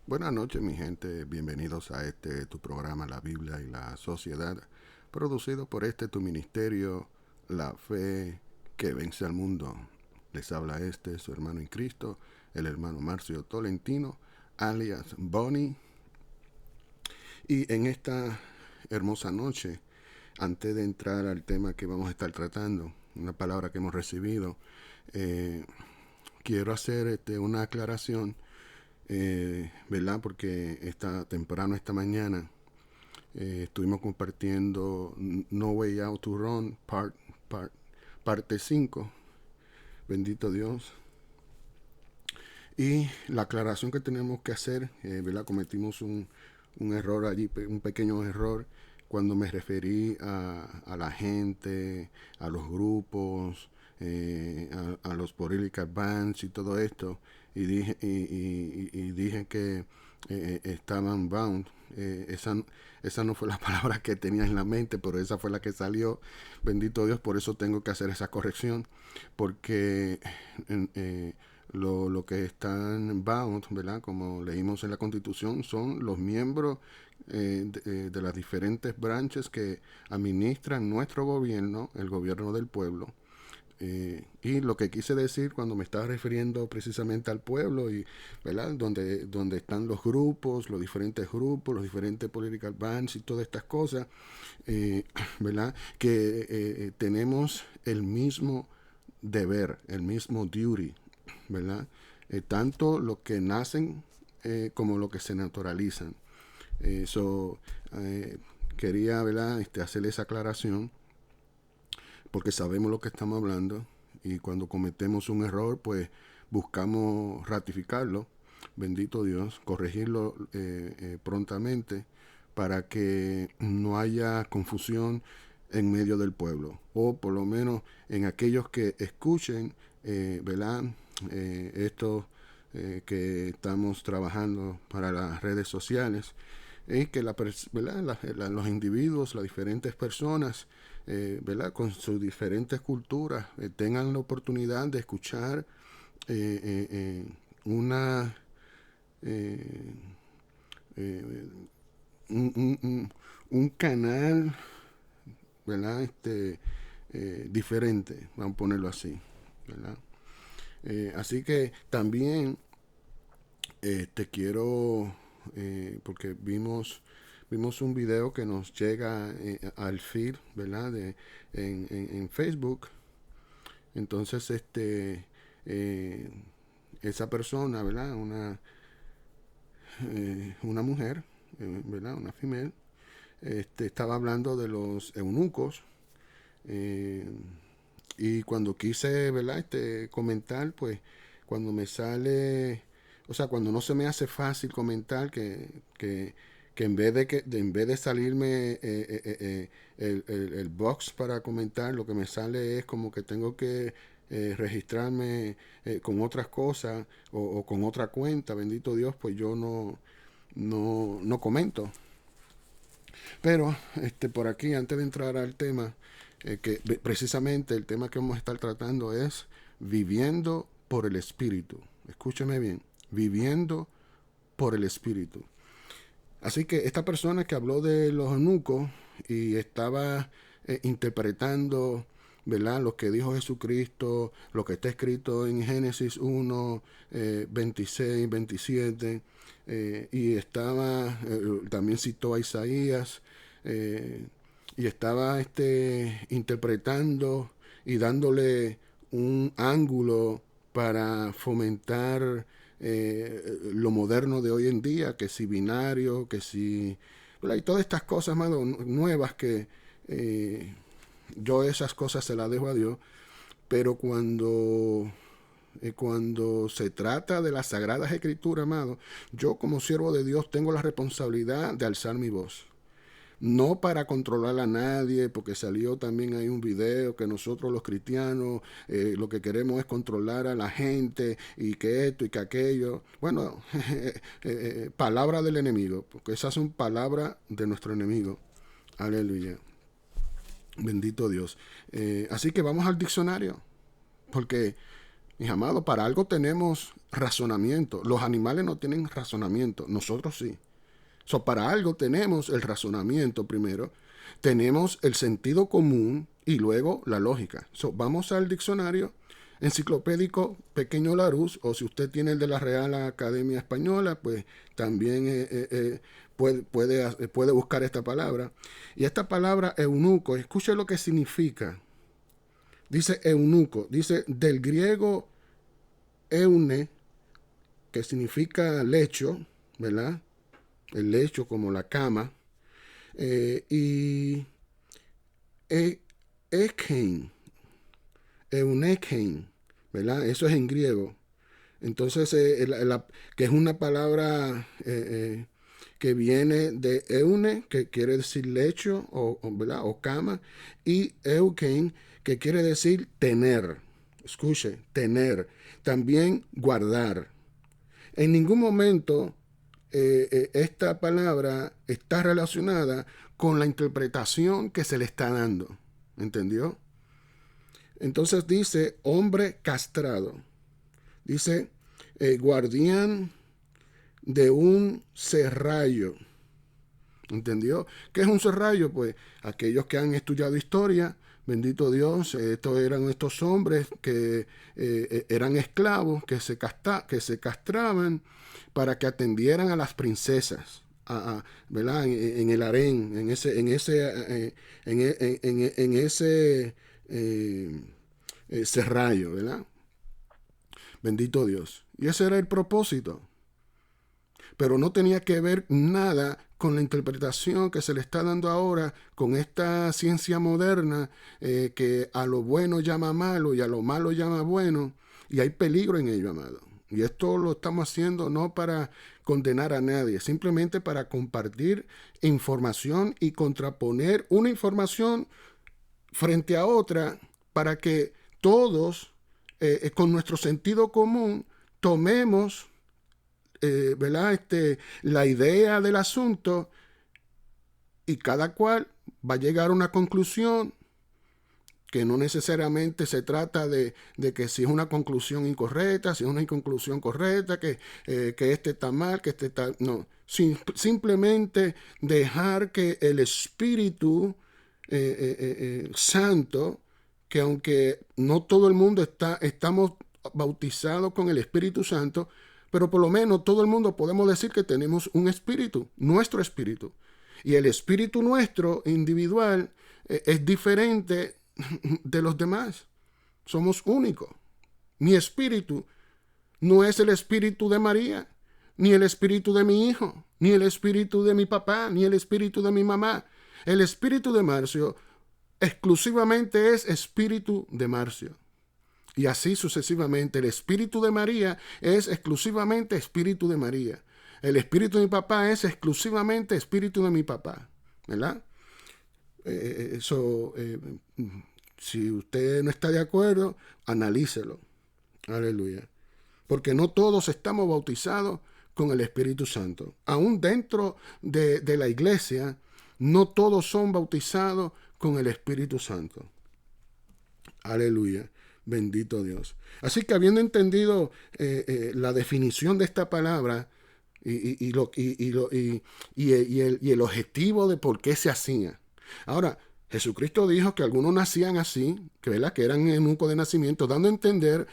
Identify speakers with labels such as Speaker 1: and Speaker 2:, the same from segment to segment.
Speaker 1: Buenas noches, mi gente. Bienvenidos a tu programa, La Biblia y la Sociedad, producido por tu ministerio, La Fe que Vence al Mundo. Les habla su hermano en Cristo, el hermano Marcio Tolentino, alias Bonnie. Y en esta hermosa noche, antes de entrar al tema que vamos a estar tratando, una palabra que hemos recibido, quiero hacer una aclaración, ¿verdad? Porque temprano esta mañana estuvimos compartiendo No Way Out to Run, parte 5. Bendito Dios. Y la aclaración que tenemos que hacer, ¿verdad? Cometimos un error allí, un pequeño error, cuando me referí a la gente, a los grupos, a los political bands y todo esto, y dije que estaban bound. Esa no fue la palabra que tenía en la mente, pero esa fue la que salió. Bendito Dios, por eso tengo que hacer esa corrección, porque lo que están bound, ¿verdad? Como leímos en la Constitución, son los miembros de las diferentes branches que administran nuestro gobierno, el gobierno del pueblo. Y lo que quise decir cuando me estaba refiriendo precisamente al pueblo, y ¿verdad? Donde están los grupos, los diferentes political bands y todas estas cosas, ¿verdad? Que tenemos el mismo deber, el mismo duty, ¿verdad? Tanto los que nacen como los que se naturalizan. So, quería, ¿verdad? Hacerle esa aclaración, porque sabemos lo que estamos hablando, y cuando cometemos un error, pues buscamos ratificarlo, bendito Dios, corregirlo prontamente, para que no haya confusión en medio del pueblo, o por lo menos en aquellos que escuchen, ¿verdad? Esto que estamos trabajando para las redes sociales, que los individuos, las diferentes personas, ¿verdad? Con sus diferentes culturas, tengan la oportunidad de escuchar una eh, eh, un canal, ¿verdad? Diferente, vamos a ponerlo así, ¿verdad? Así que también te quiero, porque vimos un video que nos llega al feed, ¿verdad? En Facebook. Entonces, eh, esa persona, ¿verdad? Una mujer, ¿verdad? Una female, estaba hablando de los eunucos. eh, y cuando quise, ¿verdad? Comentar, pues, cuando me sale, o sea, cuando no se me hace fácil comentar, que en vez de salirme el box para comentar, lo que me sale es como que tengo que registrarme con otras cosas, o con otra cuenta. Bendito Dios, pues yo no comento. Pero por aquí, antes de entrar al tema, que precisamente el tema que vamos a estar tratando es viviendo por el Espíritu. Escúcheme bien, viviendo por el Espíritu. Así que esta persona que habló de los eunucos y estaba interpretando, ¿verdad? Lo que dijo Jesucristo, lo que está escrito en Génesis 1, 26, 27, y estaba, también citó a Isaías, eh, y estaba interpretando y dándole un ángulo para fomentar lo moderno de hoy en día, que si binario, que si... ¿verdad? Y todas estas cosas más nuevas que yo esas cosas se las dejo a Dios, pero cuando se trata de las Sagradas Escrituras, amado, yo como siervo de Dios tengo la responsabilidad de alzar mi voz. No para controlar a nadie, porque salió también ahí un video que nosotros los cristianos lo que queremos es controlar a la gente, y que esto y que aquello. Bueno, palabra del enemigo, porque esas son palabras de nuestro enemigo. Aleluya. Bendito Dios. Así que vamos al diccionario, porque Mis amados, para algo tenemos razonamiento. Los animales no tienen razonamiento, nosotros sí. Para algo tenemos el razonamiento primero, tenemos el sentido común y luego la lógica. Vamos al diccionario enciclopédico Pequeño Larousse, o si usted tiene el de la Real Academia Española, pues también puede buscar esta palabra. Y esta palabra eunuco, escuche lo que significa. Dice eunuco, dice del griego eune, que significa lecho, ¿verdad? El lecho como la cama. Y ekein, eunekein, ¿verdad? Eso es en griego. Entonces, que es una palabra que viene de eune, que quiere decir lecho ¿verdad? O cama, y eukein, que quiere decir tener. Escuche, tener. También guardar. En ningún momento esta palabra está relacionada con la interpretación que se le está dando. ¿Entendió? Entonces dice hombre castrado. Dice guardián de un serrallo. ¿Entendió? ¿Qué es un serrallo? Pues aquellos que han estudiado historia, bendito Dios, estos eran estos hombres que eran esclavos, que se castraban para que atendieran a las princesas, ¿verdad? En el harén, en ese serrallo, ¿verdad? Bendito Dios. Y ese era el propósito. Pero no tenía que ver nada con la interpretación que se le está dando ahora, con esta ciencia moderna que a lo bueno llama malo y a lo malo llama bueno, y hay peligro en ello, amado. Y esto lo estamos haciendo no para condenar a nadie, simplemente para compartir información y contraponer una información frente a otra para que todos, con nuestro sentido común, tomemos ¿verdad? La idea del asunto, y cada cual va a llegar a una conclusión que no necesariamente se trata de que si es una conclusión incorrecta, si es una conclusión correcta, que este está mal, que este está... No, simplemente dejar que el Espíritu Santo, que aunque no todo el mundo estamos bautizados con el Espíritu Santo, pero por lo menos todo el mundo podemos decir que tenemos un espíritu, nuestro espíritu. Y el espíritu nuestro individual es diferente de los demás. Somos únicos. Mi espíritu no es el espíritu de María, ni el espíritu de mi hijo, ni el espíritu de mi papá, ni el espíritu de mi mamá. El espíritu de Marcio exclusivamente es espíritu de Marcio. Y así sucesivamente. El espíritu de María es exclusivamente espíritu de María. El espíritu de mi papá es exclusivamente espíritu de mi papá. ¿Verdad? Si usted no está de acuerdo, analícelo. Aleluya. Porque no todos estamos bautizados con el Espíritu Santo. Aún dentro de la iglesia, no todos son bautizados con el Espíritu Santo. Aleluya. Bendito Dios. Así que habiendo entendido la definición de esta palabra y el objetivo de por qué se hacía. Ahora, Jesucristo dijo que algunos nacían así, ¿verdad? Que eran eunucos de nacimiento, dando a entender,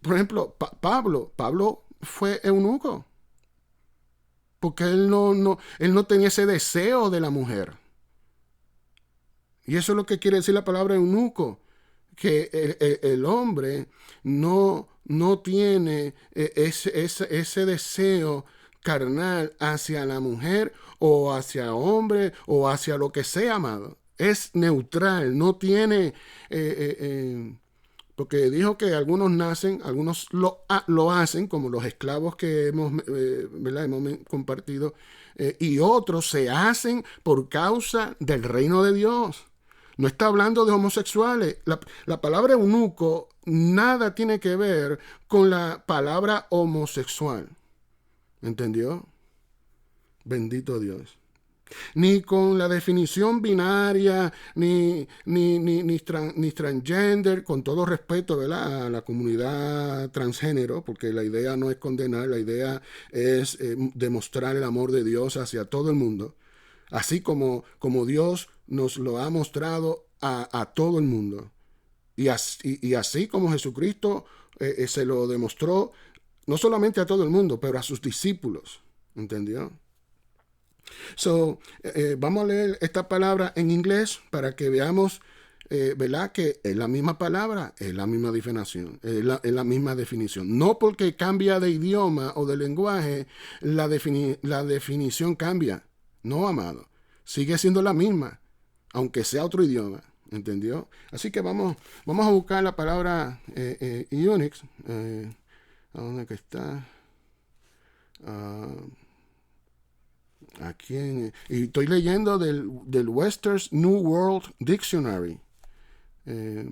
Speaker 1: por ejemplo, Pablo fue eunuco, porque él no tenía ese deseo de la mujer. Y eso es lo que quiere decir la palabra eunuco, que el hombre no tiene ese deseo carnal hacia la mujer o hacia hombre o hacia lo que sea, amado. Es neutral, no tiene... porque dijo que algunos nacen, algunos lo hacen, como los esclavos que hemos compartido, y otros se hacen por causa del reino de Dios. No está hablando de homosexuales. La palabra eunuco nada tiene que ver con la palabra homosexual. ¿Entendió? Bendito Dios. ni con la definición binaria, ni transgender, con todo respeto, ¿verdad?, a la comunidad transgénero, porque la idea no es condenar, la idea es demostrar el amor de Dios hacia todo el mundo, así como Dios nos lo ha mostrado a todo el mundo. Y así como Jesucristo se lo demostró, no solamente a todo el mundo, pero a sus discípulos. ¿Entendió? So, vamos a leer esta palabra en inglés para que veamos, ¿verdad?, que es la misma palabra, es la misma definición, es la misma definición. No porque cambia de idioma o de lenguaje, la definición cambia. No, amado. Sigue siendo la misma, aunque sea otro idioma. ¿Entendió? Así que vamos a buscar la palabra Unix. ¿A dónde que está? Aquí y estoy leyendo del Webster's New World Dictionary. Okay.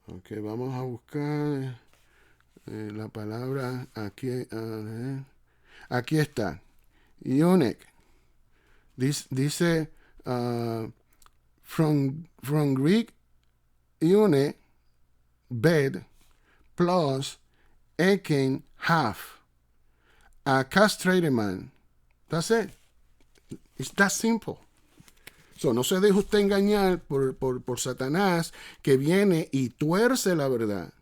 Speaker 1: Ok, vamos a buscar la palabra aquí. Aquí está. Ionic. Dice from Greek ione, bed, plus eken, half. A castrated man. That's it. It's that simple. So, no se deje usted engañar por Satanás, que viene y tuerce la verdad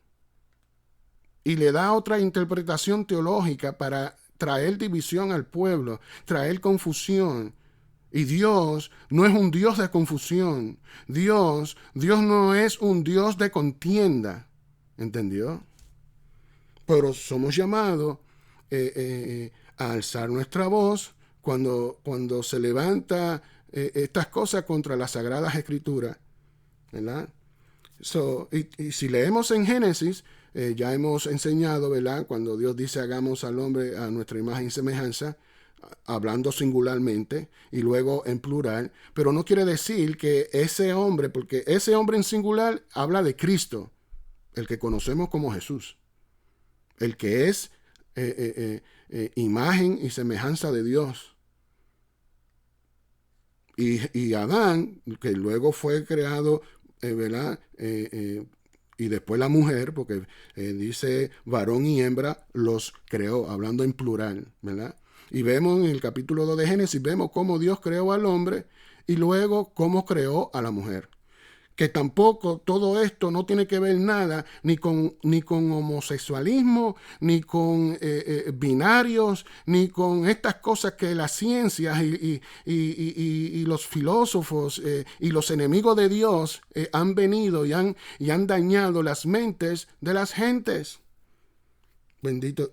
Speaker 1: y le da otra interpretación teológica para traer división al pueblo, traer confusión. Y Dios no es un Dios de confusión. Dios no es un Dios de contienda. ¿Entendió? Pero somos llamados a alzar nuestra voz cuando se levanta estas cosas contra las Sagradas Escrituras, ¿verdad? So, y si leemos en Génesis, ya hemos enseñado, ¿verdad?, cuando Dios dice hagamos al hombre a nuestra imagen y semejanza, hablando singularmente y luego en plural, pero no quiere decir que ese hombre, porque ese hombre en singular habla de Cristo, el que conocemos como Jesús, el que es imagen y semejanza de Dios. Y Adán, que luego fue creado, ¿verdad?, y después la mujer, porque dice varón y hembra los creó, hablando en plural, ¿verdad? Y vemos en el capítulo 2 de Génesis, vemos cómo Dios creó al hombre y luego cómo creó a la mujer. Que tampoco todo esto no tiene que ver nada ni con homosexualismo, ni con binarios, ni con estas cosas que las ciencias y los filósofos y los enemigos de Dios han venido y han dañado las mentes de las gentes. Bendito.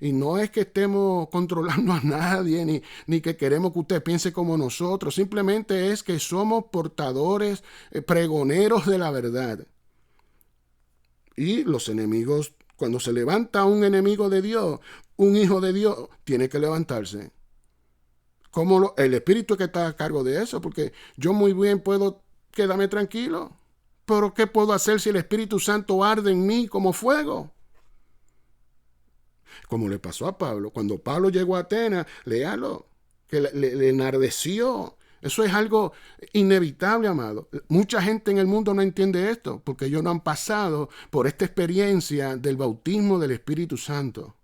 Speaker 1: Y no es que estemos controlando a nadie, ni que queremos que usted piense como nosotros. Simplemente es que somos portadores, pregoneros de la verdad. Y los enemigos, cuando se levanta un enemigo de Dios, un hijo de Dios, tiene que levantarse. El Espíritu que está a cargo de eso, porque yo muy bien puedo quedarme tranquilo. Pero ¿qué puedo hacer si el Espíritu Santo arde en mí como fuego? Como le pasó a Pablo. Cuando Pablo llegó a Atenas, léalo, que le enardeció. Eso es algo inevitable, amado. Mucha gente en el mundo no entiende esto, porque ellos no han pasado por esta experiencia del bautismo del Espíritu Santo.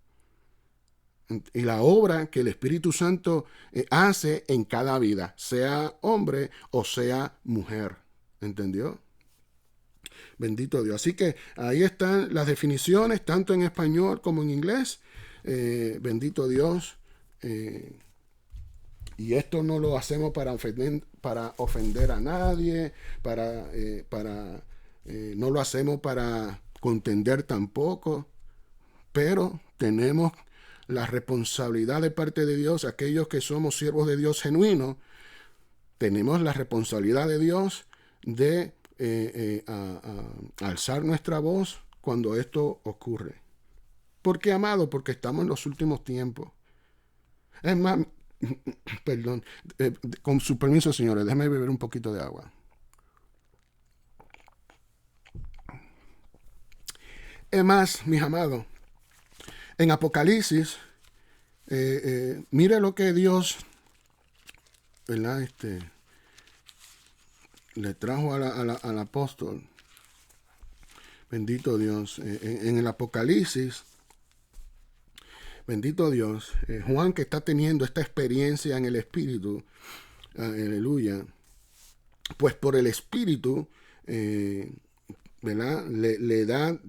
Speaker 1: Y la obra que el Espíritu Santo hace en cada vida, sea hombre o sea mujer. ¿Entendió? Bendito Dios. Así que ahí están las definiciones, tanto en español como en inglés. Bendito Dios. Y esto no lo hacemos para ofender a nadie, no lo hacemos para contender tampoco, pero tenemos la responsabilidad de parte de Dios, aquellos que somos siervos de Dios genuinos, tenemos la responsabilidad de Dios de alzar nuestra voz cuando esto ocurre. ¿Por qué, amado? Porque estamos en los últimos tiempos. Es más, perdón, con su permiso, señores, déjenme beber un poquito de agua. Es más, mis amados, en Apocalipsis, mire lo que Dios, ¿verdad? Le trajo al apóstol. Bendito Dios. En el Apocalipsis, bendito Dios, Juan, que está teniendo esta experiencia en el Espíritu, aleluya, pues por el Espíritu, ¿verdad? Le da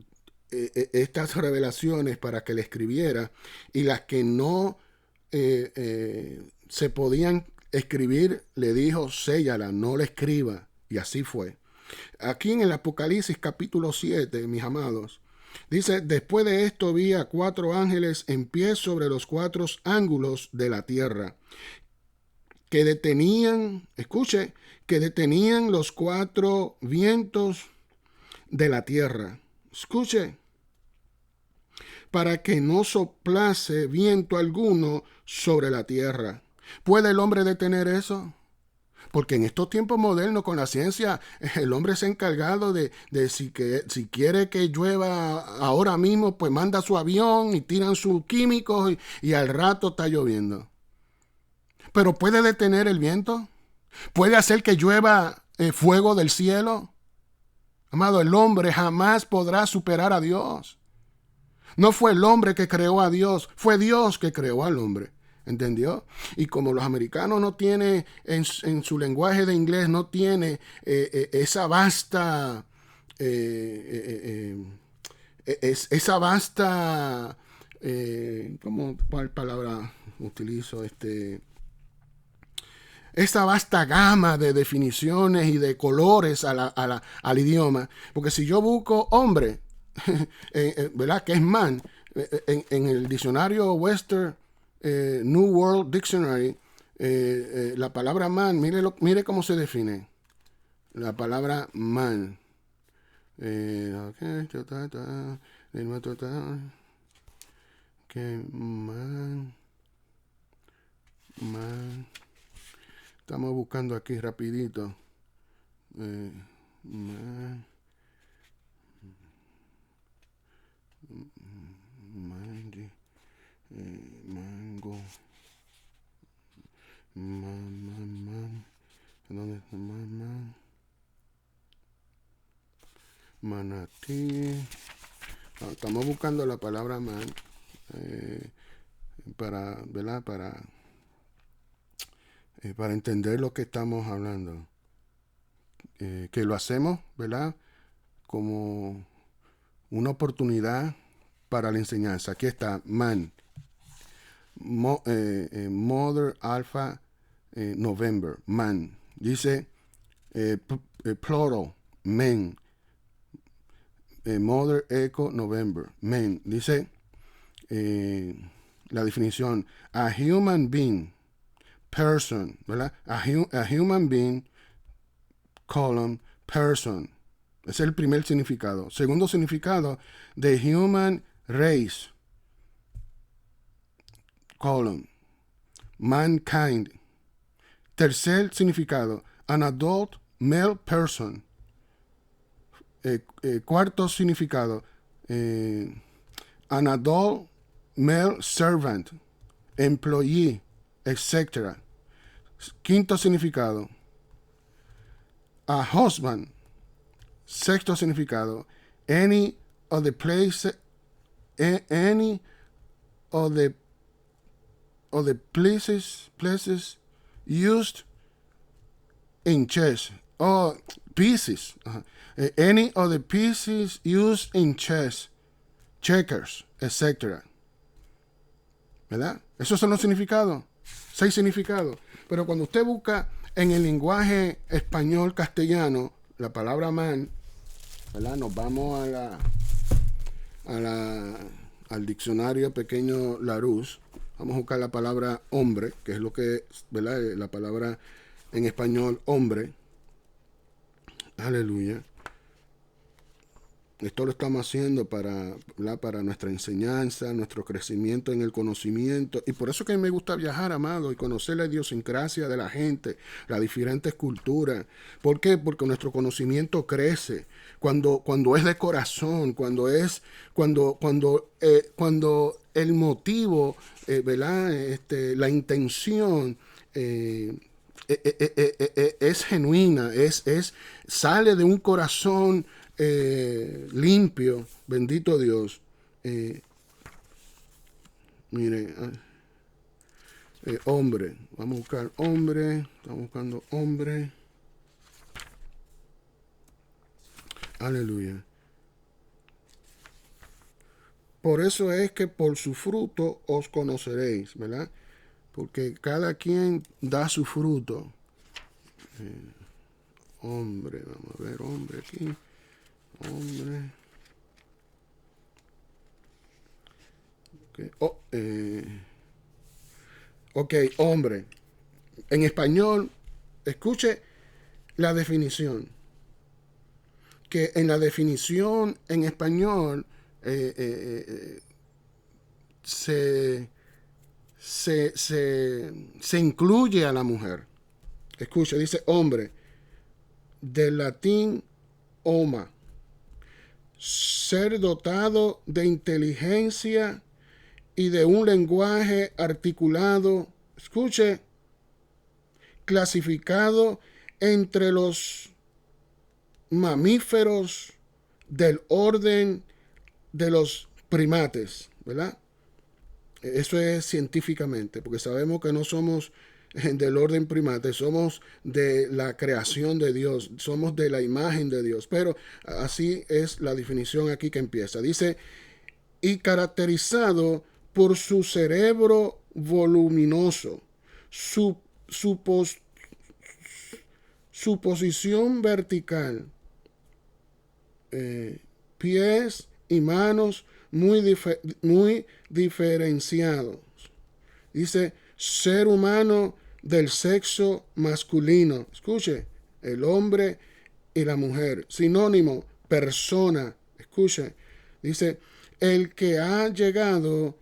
Speaker 1: estas revelaciones para que le escribiera, y las que no se podían escribir, le dijo, séllala, no la escriba, y así fue. Aquí en el Apocalipsis capítulo 7, mis amados, dice, después de esto vi a 4 ángeles en pie sobre los 4 ángulos de la tierra, que detenían, escuche, que detenían los 4 vientos de la tierra. Escuche, para que no soplase viento alguno sobre la tierra. ¿Puede el hombre detener eso? Porque en estos tiempos modernos, con la ciencia, el hombre se ha encargado de si quiere que llueva ahora mismo, pues manda su avión y tiran sus químicos y al rato está lloviendo. Pero ¿puede detener el viento? ¿Puede hacer que llueva fuego del cielo? Amado, el hombre jamás podrá superar a Dios. No fue el hombre que creó a Dios, fue Dios que creó al hombre. ¿Entendió? Y como los americanos no tienen, en su lenguaje de inglés, no tiene esa vasta, esa vasta, ¿cuál palabra utilizo? Esa vasta gama de definiciones y de colores al idioma. Porque si yo busco hombre, ¿verdad? Que es man, en el diccionario Western New World Dictionary, la palabra man, mire cómo se define. La palabra man. Man. Estamos buscando aquí rapidito. Man. Mango. Man. ¿Dónde está man? Manatí. Estamos buscando la palabra man para, ¿verdad? Para entender lo que estamos hablando. Que lo hacemos, ¿verdad? Como una oportunidad para la enseñanza. Aquí está, man. Mother Alpha November, man. Dice plural, men. Mother Echo November, men. Dice la definición, a human being, person, ¿verdad? A human being, colon, person. Ese es el primer significado. Segundo significado, the human race, colon, mankind. Tercer significado, an adult male person. Cuarto significado, an adult male servant, employee, etc. Quinto significado, a husband. Sexto significado, any of the places used in chess. Oh, pieces. Any of the pieces used in chess, checkers, etc. ¿Verdad? Esos son los significados. 6 significados. Pero cuando usted busca en el lenguaje español castellano la palabra man, ¿verdad? Nos vamos al diccionario pequeño Larousse. Vamos a buscar la palabra hombre, que es lo que, ¿verdad? La palabra en español hombre. Aleluya. Esto lo estamos haciendo para nuestra enseñanza, nuestro crecimiento en el conocimiento. Y por eso que me gusta viajar, amado, y conocer la idiosincrasia de la gente, las diferentes culturas. ¿Por qué? Porque nuestro conocimiento crece. Cuando es de corazón, cuando el motivo, ¿verdad? La intención es genuina, sale de un corazón limpio, bendito Dios. Eh, mire, hombre, vamos a buscar hombre, estamos buscando hombre, aleluya. Por eso es que por su fruto os conoceréis, ¿verdad? Porque cada quien da su fruto. Hombre, vamos a ver, hombre aquí, hombre. Okay. Ok, hombre. En español, escuche la definición. Que en la definición en español se, se incluye a la mujer. Escuche, dice hombre, del latín homa, ser dotado de inteligencia y de un lenguaje articulado, escuche, clasificado entre los mamíferos del orden de los primates, ¿verdad? Eso es científicamente, porque sabemos que no somos del orden primate, somos de la creación de Dios, somos de la imagen de Dios, pero así es la definición aquí que empieza. Dice, y caracterizado por su cerebro voluminoso, su, su, pos, su posición vertical, pies y manos muy diferenciados. Dice, ser humano del sexo masculino. Escuche, el hombre y la mujer. Sinónimo, persona. Escuche, dice, el que ha llegado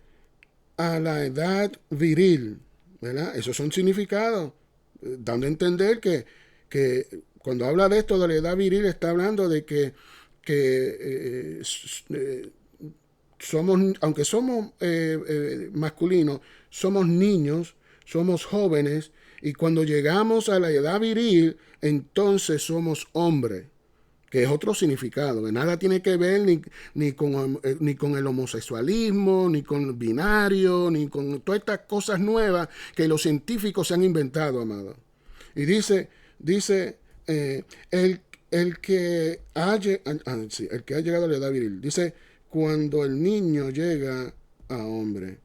Speaker 1: a la edad viril. ¿Verdad? Esos son significados, dando a entender que cuando habla de esto de la edad viril está hablando de que somos, aunque somos masculinos, somos niños, somos jóvenes, y cuando llegamos a la edad viril, entonces somos hombres, que es otro significado, que nada tiene que ver ni con el homosexualismo, ni con el binario, ni con todas estas cosas nuevas que los científicos se han inventado, amado. Y dice el que el que ha llegado a la edad viril, dice, cuando el niño llega a hombre,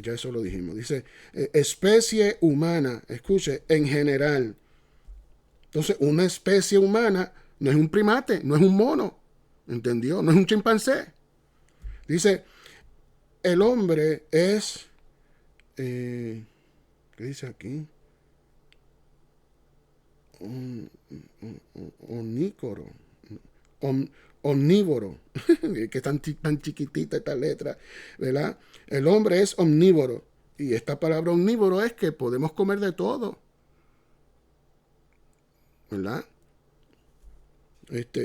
Speaker 1: ya eso lo dijimos, dice, especie humana, escuche, en general. Entonces, una especie humana no es un primate, no es un mono, ¿entendió? No es un chimpancé. Dice, el hombre es, ¿qué dice aquí? Omnícoro, omnívoro, que es tan chiquitita esta letra, ¿verdad? El hombre es omnívoro, y esta palabra omnívoro es que podemos comer de todo, ¿verdad?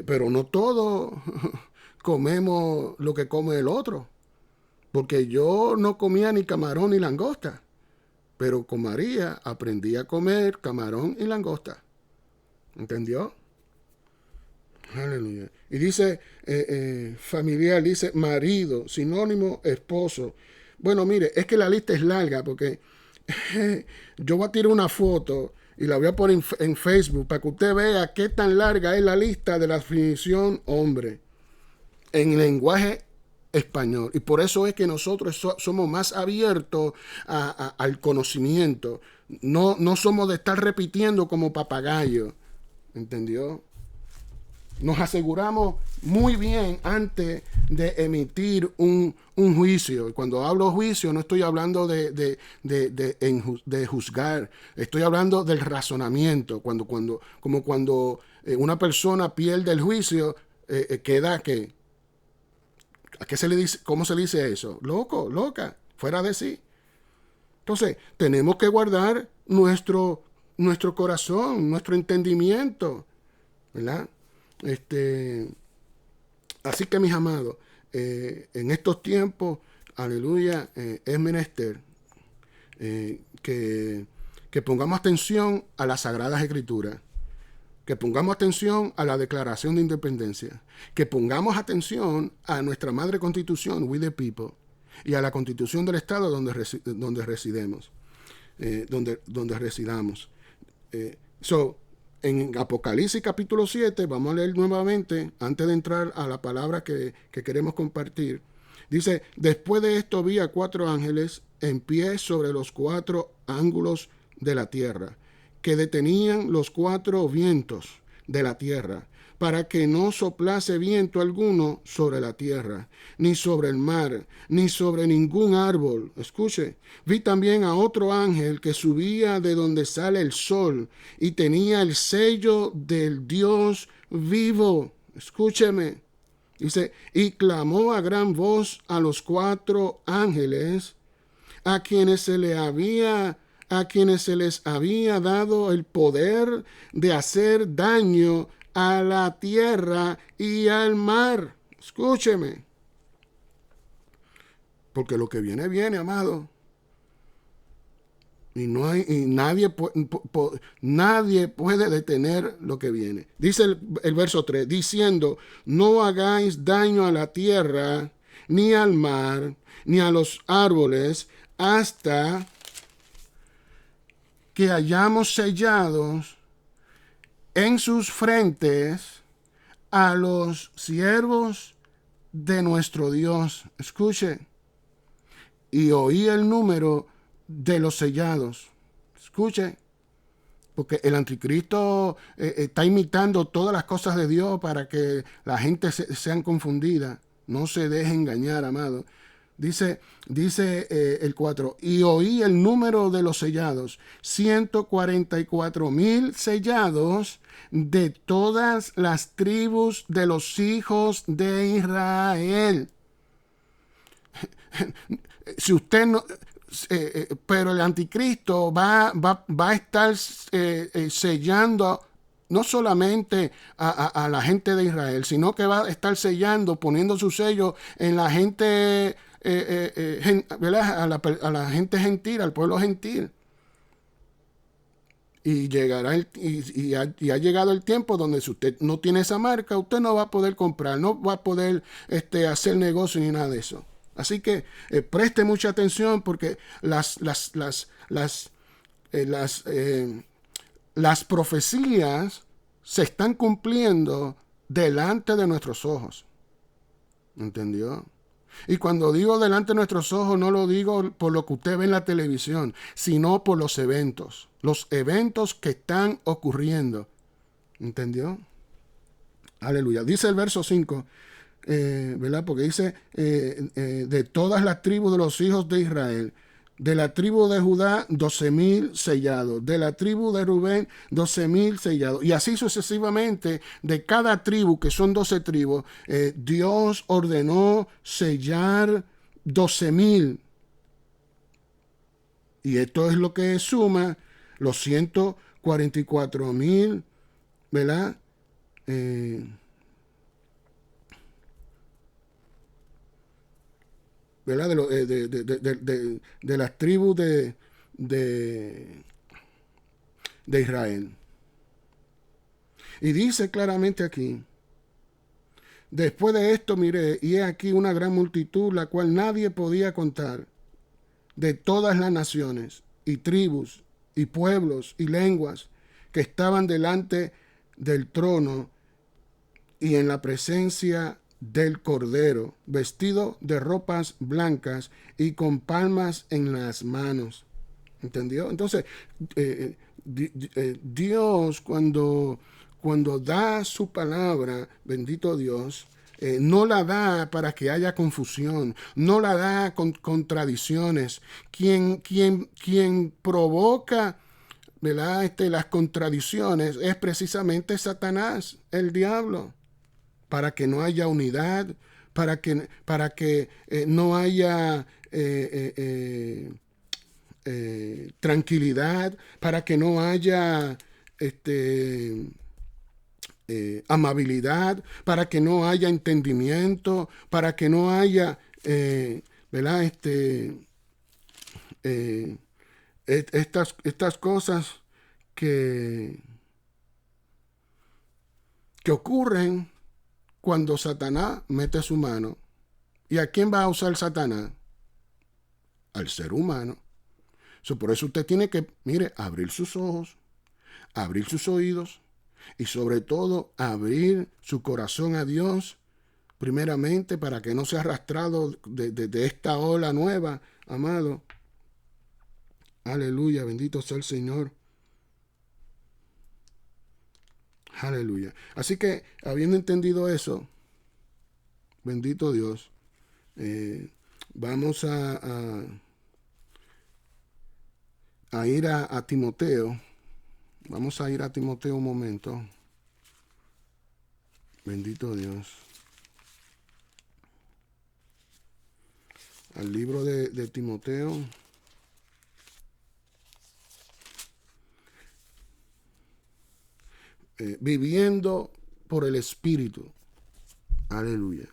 Speaker 1: Pero no todo comemos lo que come el otro, porque yo no comía ni camarón ni langosta, pero con María aprendí a comer camarón y langosta. ¿Entendió? Aleluya. Y dice familiar, dice marido, sinónimo esposo. Bueno, mire, es que la lista es larga porque yo voy a tirar una foto y la voy a poner en Facebook para que usted vea qué tan larga es la lista de la definición hombre en lenguaje español. Y por eso es que nosotros somos más abiertos al conocimiento. No somos de estar repitiendo como papagayo. ¿Entendió? Nos aseguramos muy bien antes de emitir un juicio. Cuando hablo juicio no estoy hablando de juzgar, estoy hablando del razonamiento. Como cuando una persona pierde el juicio, queda que ¿A qué se le dice? ¿Cómo se le dice eso? Loco, loca, fuera de sí. Entonces, tenemos que guardar nuestro corazón, nuestro entendimiento, ¿verdad? Así que, mis amados, en estos tiempos, aleluya, es menester que pongamos atención a las Sagradas Escrituras, que pongamos atención a la Declaración de Independencia, que pongamos atención a nuestra Madre Constitución, We the People, y a la Constitución del Estado donde residamos. En Apocalipsis capítulo 7, vamos a leer nuevamente, antes de entrar a la palabra que queremos compartir. Dice, después de esto vi a 4 ángeles en pie sobre los 4 ángulos de la tierra, que detenían los 4 vientos de la tierra, para que no soplase viento alguno sobre la tierra, ni sobre el mar, ni sobre ningún árbol. Escuche, vi también a otro ángel que subía de donde sale el sol y tenía el sello del Dios vivo. Escúcheme. Dice, y clamó a gran voz a los 4 ángeles, a quienes se les había dado el poder de hacer daño a la tierra y al mar. Escúcheme. Porque lo que viene, viene, amado. Y nadie puede detener lo que viene. Dice el verso 3, diciendo, no hagáis daño a la tierra, ni al mar, ni a los árboles, hasta que hayamos sellados en sus frentes a los siervos de nuestro Dios. Escuche. Y oí el número de los sellados. Escuche. Porque el anticristo está imitando todas las cosas de Dios para que la gente sean confundida. No se deje engañar, amado. Dice el 4, y oí el número de los sellados, 144,000 sellados de todas las tribus de los hijos de Israel. Si usted no... pero el anticristo va a estar sellando no solamente a la gente de Israel, sino que va a estar sellando, poniendo su sello en la gente... a la gente gentil, al pueblo gentil. Y llegará ha llegado el tiempo donde si usted no tiene esa marca, usted no va a poder comprar, no va a poder hacer negocio ni nada de eso. Así que preste mucha atención porque las profecías se están cumpliendo delante de nuestros ojos. ¿Entendió? Y cuando digo delante de nuestros ojos, no lo digo por lo que usted ve en la televisión, sino por los eventos que están ocurriendo. ¿Entendió? Aleluya. Dice el verso 5, ¿verdad? Porque dice, de todas las tribus de los hijos de Israel, de la tribu de Judá, 12,000 sellados. De la tribu de Rubén, 12,000 sellados. Y así sucesivamente, de cada tribu, que son 12 tribus, Dios ordenó sellar 12,000. Y esto es lo que suma los 144,000, ¿verdad? ¿Verdad? De las tribus de Israel. Y dice claramente aquí, después de esto miré, y he aquí una gran multitud, la cual nadie podía contar, de todas las naciones, y tribus, y pueblos, y lenguas, que estaban delante del trono, y en la presencia del Cordero, vestido de ropas blancas y con palmas en las manos. ¿Entendió? Entonces, Dios cuando da su palabra, bendito Dios, no la da para que haya confusión, no la da con contradicciones. Quien provoca, ¿verdad? Las contradicciones es precisamente Satanás, el diablo. Para que no haya unidad, para que no haya tranquilidad, para que no haya amabilidad, para que no haya entendimiento, para que no haya, ¿verdad? Estas cosas que ocurren cuando Satanás mete su mano. ¿Y a quién va a usar Satanás? Al ser humano. Por eso usted tiene que, mire, abrir sus ojos, abrir sus oídos y sobre todo abrir su corazón a Dios, primeramente para que no sea arrastrado de esta ola nueva, amado. Aleluya, bendito sea el Señor. Aleluya. Así que, habiendo entendido eso, bendito Dios, vamos a ir a Timoteo. Vamos a ir a Timoteo un momento. Bendito Dios. Al libro de Timoteo. Viviendo por el Espíritu. Aleluya.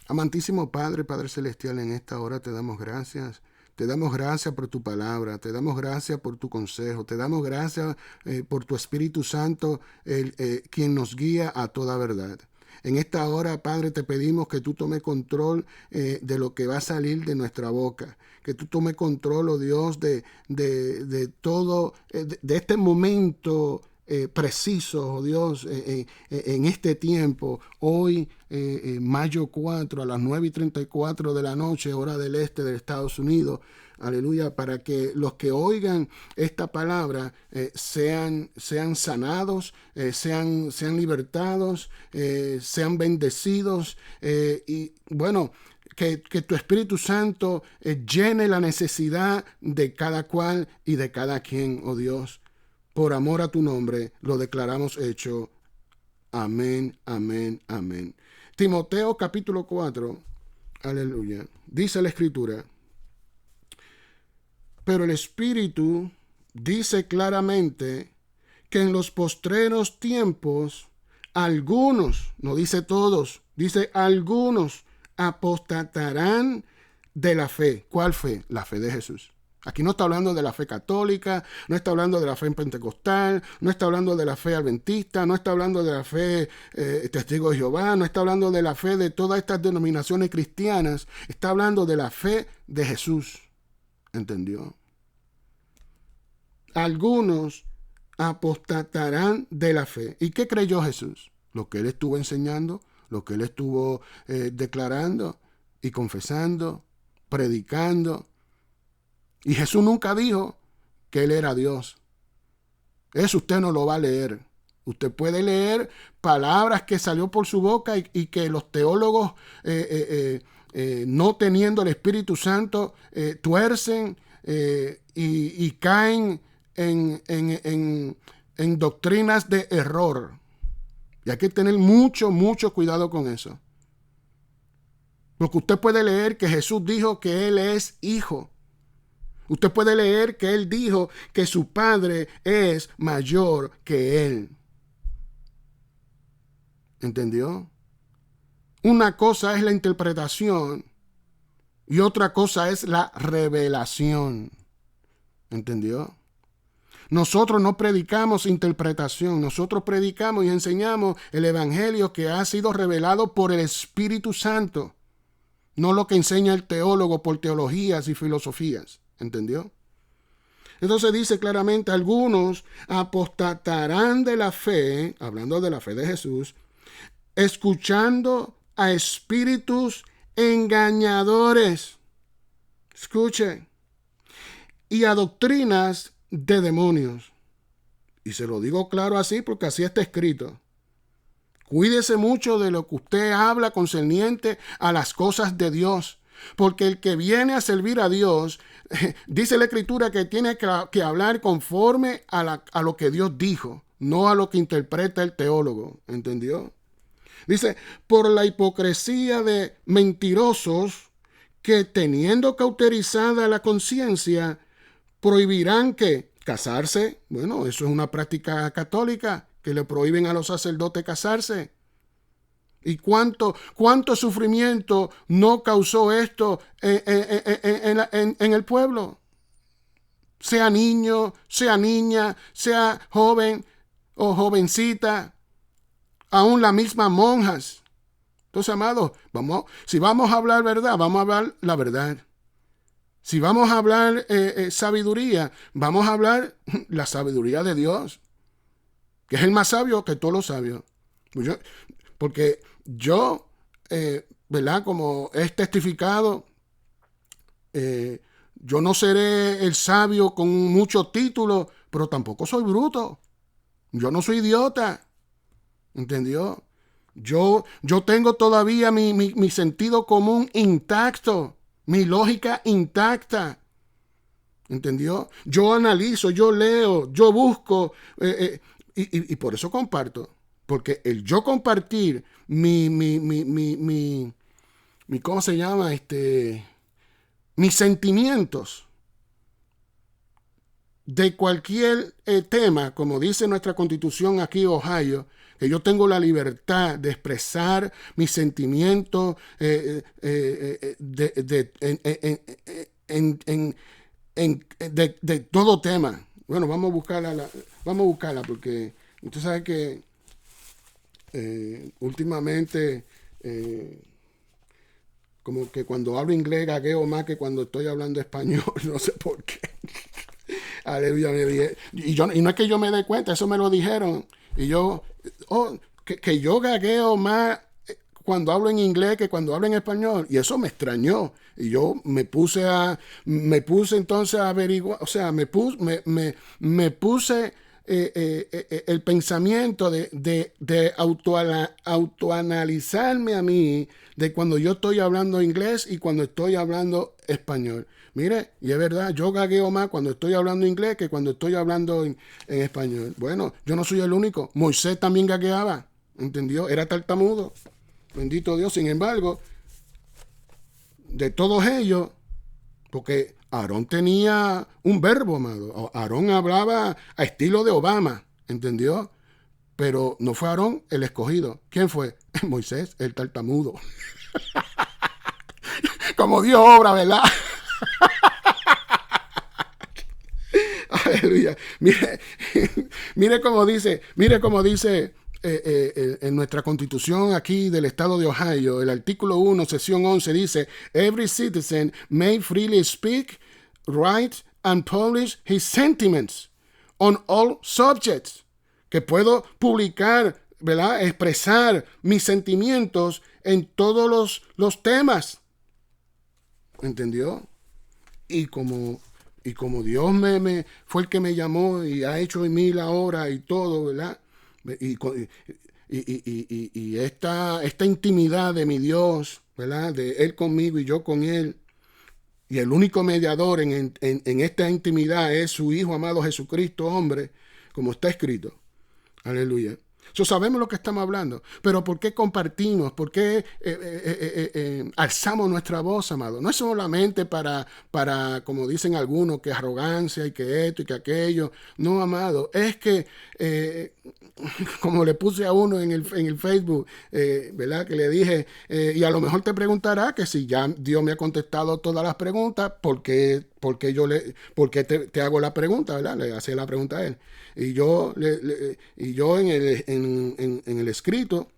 Speaker 1: Amantísimo Padre, Padre Celestial, en esta hora te damos gracias. Te damos gracias por tu palabra, te damos gracias por tu consejo, te damos gracias por tu Espíritu Santo, quien nos guía a toda verdad. En esta hora, Padre, te pedimos que tú tomes control de lo que va a salir de nuestra boca, que tú tomes control, oh Dios, de todo, de este momento preciso, oh Dios, en este tiempo, hoy, mayo 4, a las 9:34 de la noche, hora del este de Estados Unidos. Aleluya, para que los que oigan esta palabra sean sanados, sean libertados, sean bendecidos y bueno, que tu Espíritu Santo llene la necesidad de cada cual y de cada quien, oh Dios. Por amor a tu nombre, lo declaramos hecho. Amén, amén, amén. Timoteo capítulo 4, aleluya. Dice la Escritura: pero el Espíritu dice claramente que en los postreros tiempos algunos, no dice todos, dice algunos, apostatarán de la fe. ¿Cuál fe? La fe de Jesús. Aquí no está hablando de la fe católica, no está hablando de la fe pentecostal, no está hablando de la fe adventista, no está hablando de la fe testigo de Jehová, no está hablando de la fe de todas estas denominaciones cristianas, está hablando de la fe de Jesús. ¿Entendió? Algunos apostatarán de la fe. ¿Y qué creyó Jesús? Lo que él estuvo enseñando, lo que él estuvo declarando y confesando, predicando. Y Jesús nunca dijo que él era Dios. Eso usted no lo va a leer. Usted puede leer palabras que salió por su boca y que los teólogos, no teniendo el Espíritu Santo, tuercen y caen en doctrinas de error. Y hay que tener mucho cuidado con eso. Porque usted puede leer que Jesús dijo que Él es hijo. Usted puede leer que Él dijo que su Padre es mayor que Él. ¿Entendió? Una cosa es la interpretación y otra cosa es la revelación. ¿Entendió? Nosotros no predicamos interpretación, nosotros predicamos y enseñamos el evangelio que ha sido revelado por el Espíritu Santo, no lo que enseña el teólogo por teologías y filosofías. ¿Entendió? Entonces dice claramente: algunos apostatarán de la fe, hablando de la fe de Jesús, escuchando a espíritus engañadores. Escuche. Y a doctrinas de demonios. Y se lo digo claro así porque así está escrito. Cuídese mucho de lo que usted habla concerniente a las cosas de Dios. Porque el que viene a servir a Dios, dice la Escritura que tiene que hablar conforme a lo que Dios dijo, no a lo que interpreta el teólogo. ¿Entendió? Dice, por la hipocresía de mentirosos que teniendo cauterizada la conciencia, prohibirán que casarse. Bueno, eso es una práctica católica, que le prohíben a los sacerdotes casarse. ¿Y cuánto sufrimiento no causó esto en el pueblo? Sea niño, sea niña, sea joven o jovencita, aún las mismas monjas. Entonces, amados, si vamos a hablar verdad, vamos a hablar la verdad. Si vamos a hablar sabiduría, vamos a hablar la sabiduría de Dios, que es el más sabio que todos los sabios. Porque yo, ¿verdad? Como es testificado, yo no seré el sabio con muchos títulos, pero tampoco soy bruto. Yo no soy idiota. ¿Entendió? Yo tengo todavía mi sentido común intacto, mi lógica intacta. ¿Entendió? Yo analizo, yo leo, yo busco, y por eso comparto. Porque el yo compartir ¿cómo se llama? Mis sentimientos de cualquier tema, como dice nuestra Constitución aquí en Ohio, que yo tengo la libertad de expresar mis sentimientos de todo tema. Bueno, vamos a buscarla porque usted sabe que últimamente como que cuando hablo inglés gagueo más que cuando estoy hablando español, no sé por qué. Aleluya, y no es que yo me dé cuenta, eso me lo dijeron. Y yo, que yo gagueo más cuando hablo en inglés que cuando hablo en español. Y eso me extrañó. Y yo me puse entonces a averiguar, o sea, me puse el pensamiento de autoanalizarme a mí de cuando yo estoy hablando inglés y cuando estoy hablando español. Mire, y es verdad, yo gagueo más cuando estoy hablando inglés que cuando estoy hablando en español. Bueno, yo no soy el único. Moisés también gagueaba, ¿entendió? Era tartamudo. Bendito Dios. Sin embargo, de todos ellos, porque Aarón tenía un verbo, amado. Aarón hablaba a estilo de Obama, ¿entendió? Pero no fue Aarón el escogido. ¿Quién fue? Moisés, el tartamudo. Como Dios obra, ¿verdad? Aleluya. Mire cómo dice en nuestra constitución aquí del estado de Ohio, el artículo 1, sección 11 dice, every citizen may freely speak, write and publish his sentiments on all subjects. Que puedo publicar, ¿verdad? Expresar mis sentimientos en todos los temas. ¿Entendió? Y como Dios fue el que me llamó y ha hecho en mí la obra y todo, ¿verdad? Y esta intimidad de mi Dios, ¿verdad? De Él conmigo y yo con Él. Y el único mediador en esta intimidad es su Hijo amado Jesucristo, hombre, como está escrito. Aleluya. Sabemos lo que estamos hablando, pero ¿por qué compartimos? ¿Por qué alzamos nuestra voz, amado? No es solamente para, como dicen algunos, que arrogancia y que esto y que aquello. No, amado, es que, como le puse a uno en el Facebook, ¿verdad? Que le dije, y a lo mejor te preguntará que si ya Dios me ha contestado todas las preguntas, ¿por qué te hago la pregunta, ¿verdad? Le hacía la pregunta a él. Y yo en el escrito,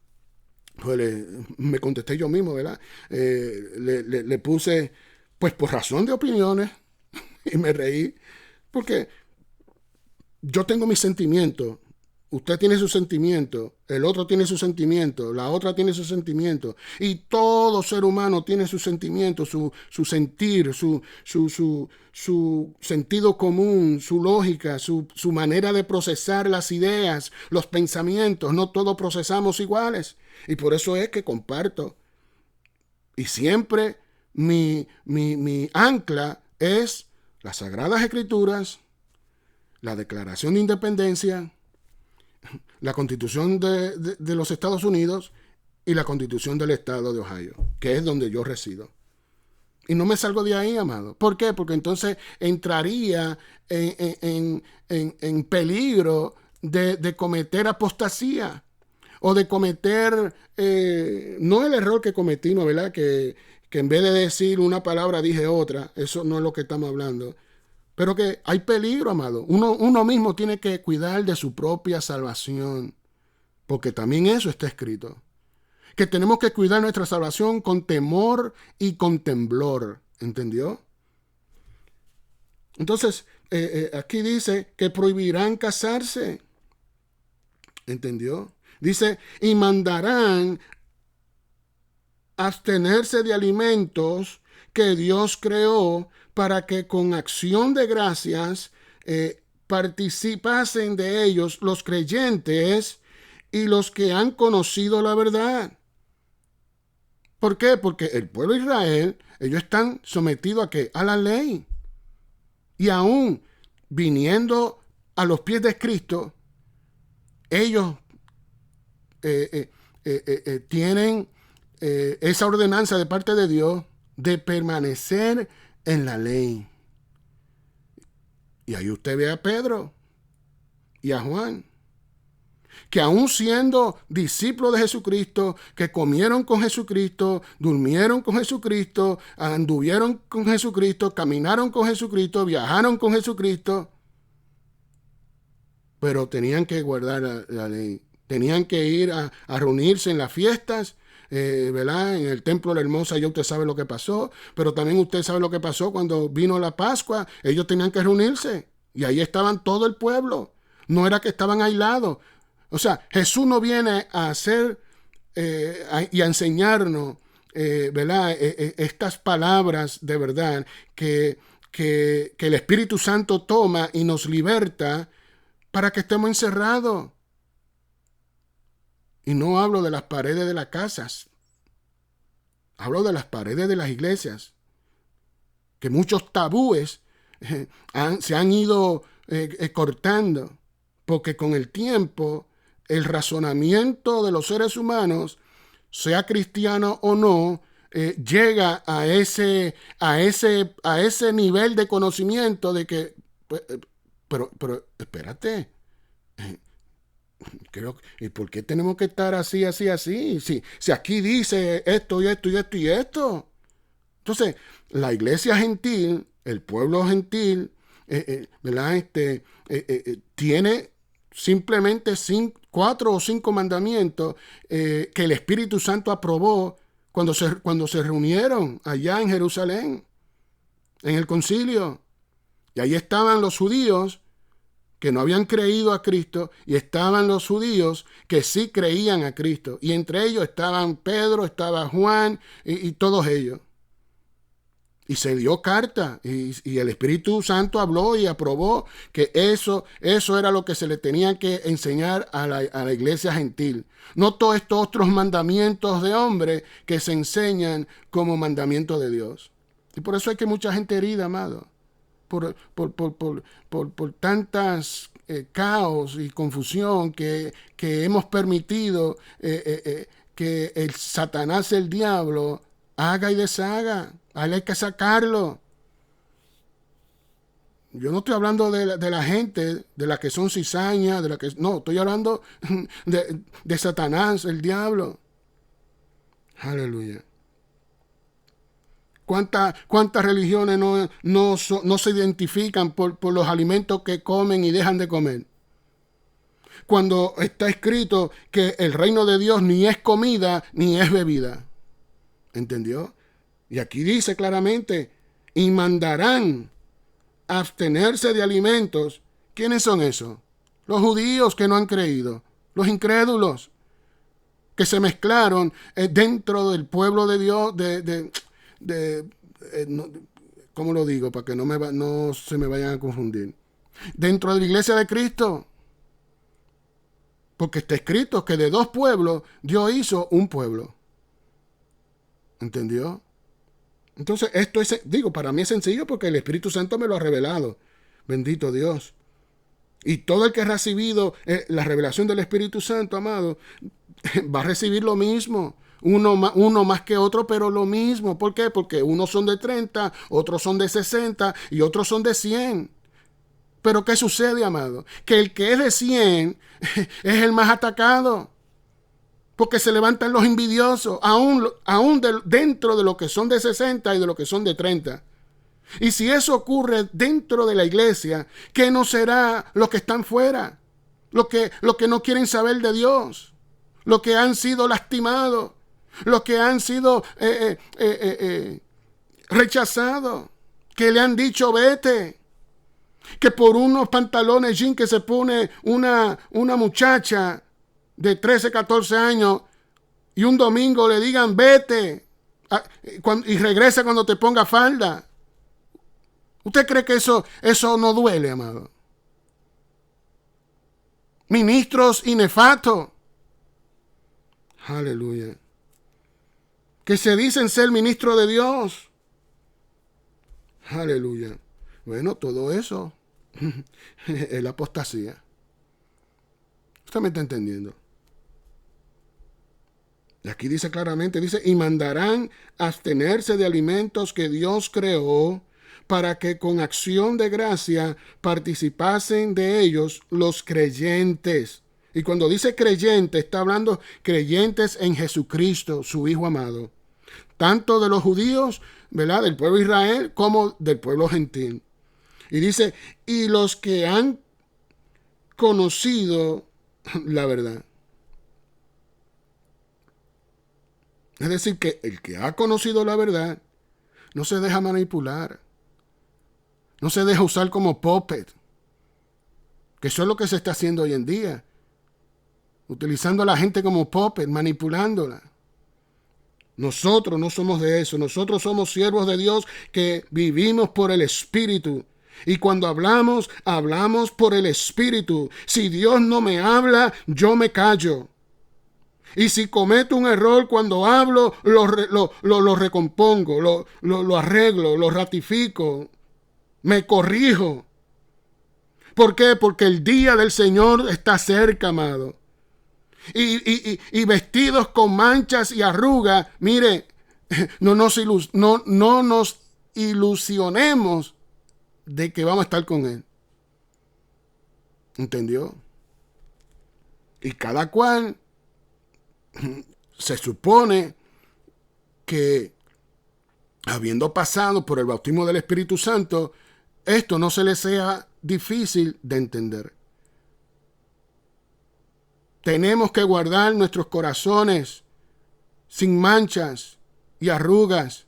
Speaker 1: pues me contesté yo mismo, ¿verdad? Le puse, pues por razón de opiniones, y me reí, porque yo tengo mis sentimientos. Usted tiene sus sentimientos, el otro tiene sus sentimientos, la otra tiene sus sentimientos, y todo ser humano tiene sus sentimientos, su sentir, su sentido común, su lógica, su manera de procesar las ideas, los pensamientos. No todos procesamos iguales, y por eso es que comparto. Y siempre mi ancla es las Sagradas Escrituras, la Declaración de Independencia, la Constitución de los Estados Unidos y la Constitución del Estado de Ohio, que es donde yo resido. Y no me salgo de ahí, amado. ¿Por qué? Porque entonces entraría en peligro de cometer apostasía o de cometer, no el error que cometí, ¿no? ¿Verdad? Que en vez de decir una palabra dije otra. Eso no es lo que estamos hablando. Pero que hay peligro, amado. Uno mismo tiene que cuidar de su propia salvación, porque también eso está escrito. Que tenemos que cuidar nuestra salvación con temor y con temblor. ¿Entendió? Entonces, aquí dice que prohibirán casarse. ¿Entendió? Dice, y mandarán abstenerse de alimentos que Dios creó para que con acción de gracias participasen de ellos los creyentes y los que han conocido la verdad. ¿Por qué? Porque el pueblo de Israel, ellos están sometidos ¿a qué? A la ley. Y aún viniendo a los pies de Cristo, ellos tienen esa ordenanza de parte de Dios de permanecer en la ley. Y ahí usted ve a Pedro y a Juan, que aún siendo discípulos de Jesucristo, que comieron con Jesucristo, durmieron con Jesucristo, anduvieron con Jesucristo, caminaron con Jesucristo, viajaron con Jesucristo, pero tenían que guardar la ley. Tenían que ir a reunirse en las fiestas, ¿verdad? En el templo de la Hermosa, ya usted sabe lo que pasó, pero también usted sabe lo que pasó cuando vino la Pascua. Ellos tenían que reunirse y ahí estaban todo el pueblo. No era que estaban aislados. O sea, Jesús no viene a hacer y a enseñarnos, ¿verdad? Estas palabras de verdad que el Espíritu Santo toma y nos liberta para que estemos encerrados. Y no hablo de las paredes de las casas. Hablo de las paredes de las iglesias. Que muchos tabúes se han ido cortando. Porque con el tiempo, el razonamiento de los seres humanos, sea cristiano o no, llega a ese nivel de conocimiento de que, pero espérate. ¿Y por qué tenemos que estar así? Si aquí dice esto y esto y esto y esto. Entonces, la iglesia gentil, el pueblo gentil, ¿verdad? Tiene simplemente 4 o 5 mandamientos que el Espíritu Santo aprobó cuando se reunieron allá en Jerusalén, en el concilio. Y ahí estaban los judíos que no habían creído a Cristo, y estaban los judíos que sí creían a Cristo. Y entre ellos estaban Pedro, estaba Juan y todos ellos. Y se dio carta y el Espíritu Santo habló y aprobó que eso era lo que se le tenía que enseñar a la iglesia gentil. No todos estos otros mandamientos de hombre que se enseñan como mandamiento de Dios. Y por eso hay que mucha gente herida, amado. Por tantas caos y confusión que hemos permitido que el Satanás, el diablo, haga y deshaga. A él hay que sacarlo. Yo no estoy hablando de la gente, de las que son cizañas, no, estoy hablando de Satanás, el diablo. Aleluya. ¿Cuántas religiones no se identifican por los alimentos que comen y dejan de comer? Cuando está escrito que el reino de Dios ni es comida ni es bebida. ¿Entendió? Y aquí dice claramente, y mandarán abstenerse de alimentos. ¿Quiénes son esos? Los judíos que no han creído, los incrédulos que se mezclaron dentro del pueblo de Dios, ¿cómo lo digo? Para que no se me vayan a confundir. Dentro de la iglesia de Cristo. Porque está escrito que de 2 pueblos Dios hizo un pueblo. ¿Entendió? Entonces esto para mí es sencillo porque el Espíritu Santo me lo ha revelado. Bendito Dios. Y todo el que ha recibido la revelación del Espíritu Santo, amado, va a recibir lo mismo. Uno más que otro, pero lo mismo. ¿Por qué? Porque unos son de 30, otros son de 60 y otros son de 100. Pero ¿qué sucede, amado? Que el que es de 100 es el más atacado. Porque se levantan los envidiosos, aún dentro de lo que son de 60 y de lo que son de 30. Y si eso ocurre dentro de la iglesia, ¿qué no será los que están fuera? Los que no quieren saber de Dios, los que han sido lastimados, los que han sido rechazados, que le han dicho vete, que por unos pantalones jean que se pone una muchacha de 13, 14 años y un domingo le digan vete y regresa cuando te ponga falda. ¿Usted cree que eso no duele, amado? Ministros inefactos. Aleluya. Que se dicen ser ministros de Dios. Aleluya. Bueno, todo eso es la apostasía. ¿Usted me está entendiendo? Y aquí dice claramente, dice, y mandarán abstenerse de alimentos que Dios creó para que con acción de gracia participasen de ellos los creyentes. Y cuando dice creyente, está hablando creyentes en Jesucristo, su Hijo amado. Tanto de los judíos, ¿verdad?, del pueblo de Israel, como del pueblo gentil. Y dice, y los que han conocido la verdad. Es decir, que el que ha conocido la verdad no se deja manipular. No se deja usar como puppet. Que eso es lo que se está haciendo hoy en día. Utilizando a la gente como puppet, manipulándola. Nosotros no somos de eso. Nosotros somos siervos de Dios que vivimos por el Espíritu. Y cuando hablamos, hablamos por el Espíritu. Si Dios no me habla, yo me callo. Y si cometo un error cuando hablo, lo recompongo, lo arreglo, lo ratifico, me corrijo. ¿Por qué? Porque el día del Señor está cerca, amado. Y vestidos con manchas y arrugas, mire, no nos ilusionemos de que vamos a estar con Él. ¿Entendió? Y cada cual se supone que, habiendo pasado por el bautismo del Espíritu Santo, esto no se le sea difícil de entender. Tenemos que guardar nuestros corazones sin manchas y arrugas,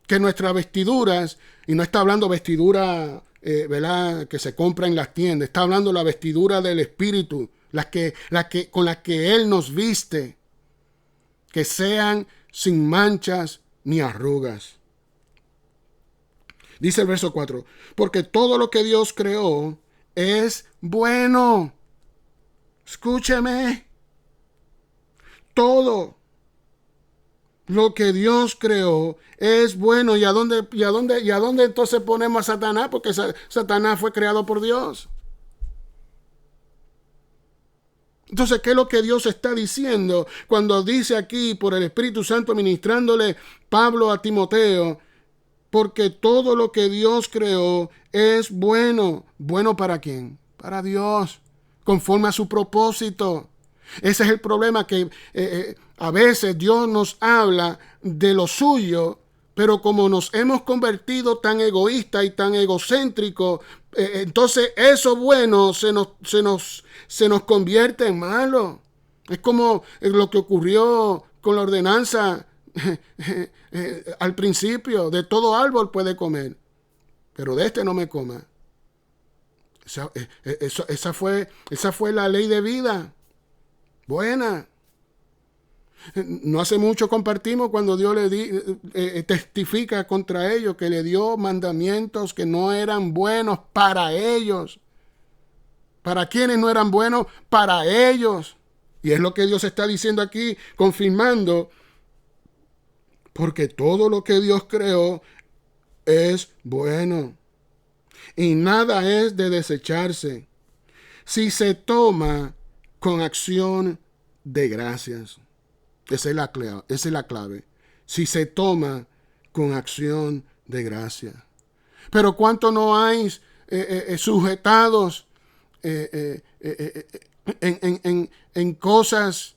Speaker 1: que nuestras vestiduras, y no está hablando vestidura ¿verdad?, que se compra en las tiendas, está hablando la vestidura del Espíritu, con la que Él nos viste, que sean sin manchas ni arrugas. Dice el verso 4, porque todo lo que Dios creó es bueno. Escúcheme. Todo lo que Dios creó es bueno. ¿Y a dónde entonces ponemos a Satanás? Porque Satanás fue creado por Dios. Entonces, ¿qué es lo que Dios está diciendo cuando dice aquí por el Espíritu Santo ministrándole Pablo a Timoteo? Porque todo lo que Dios creó es bueno. ¿Bueno para quién? Para Dios, conforme a su propósito. Ese es el problema, que a veces Dios nos habla de lo suyo, pero como nos hemos convertido tan egoístas y tan egocéntricos, entonces eso bueno se nos convierte en malo. Es como lo que ocurrió con la ordenanza al principio: de todo árbol puede comer, pero de este no me coma. Esa fue la ley de vida buena. No hace mucho compartimos cuando Dios testifica contra ellos, que le dio mandamientos que no eran buenos para ellos. ¿Para quiénes no eran buenos? Para ellos. Y es lo que Dios está diciendo aquí, confirmando, porque todo lo que Dios creó es bueno. Y nada es de desecharse si se toma con acción de gracias. Esa es la clave. Esa es la clave. Si se toma con acción de gracia. Pero ¿cuánto no hay sujetados en cosas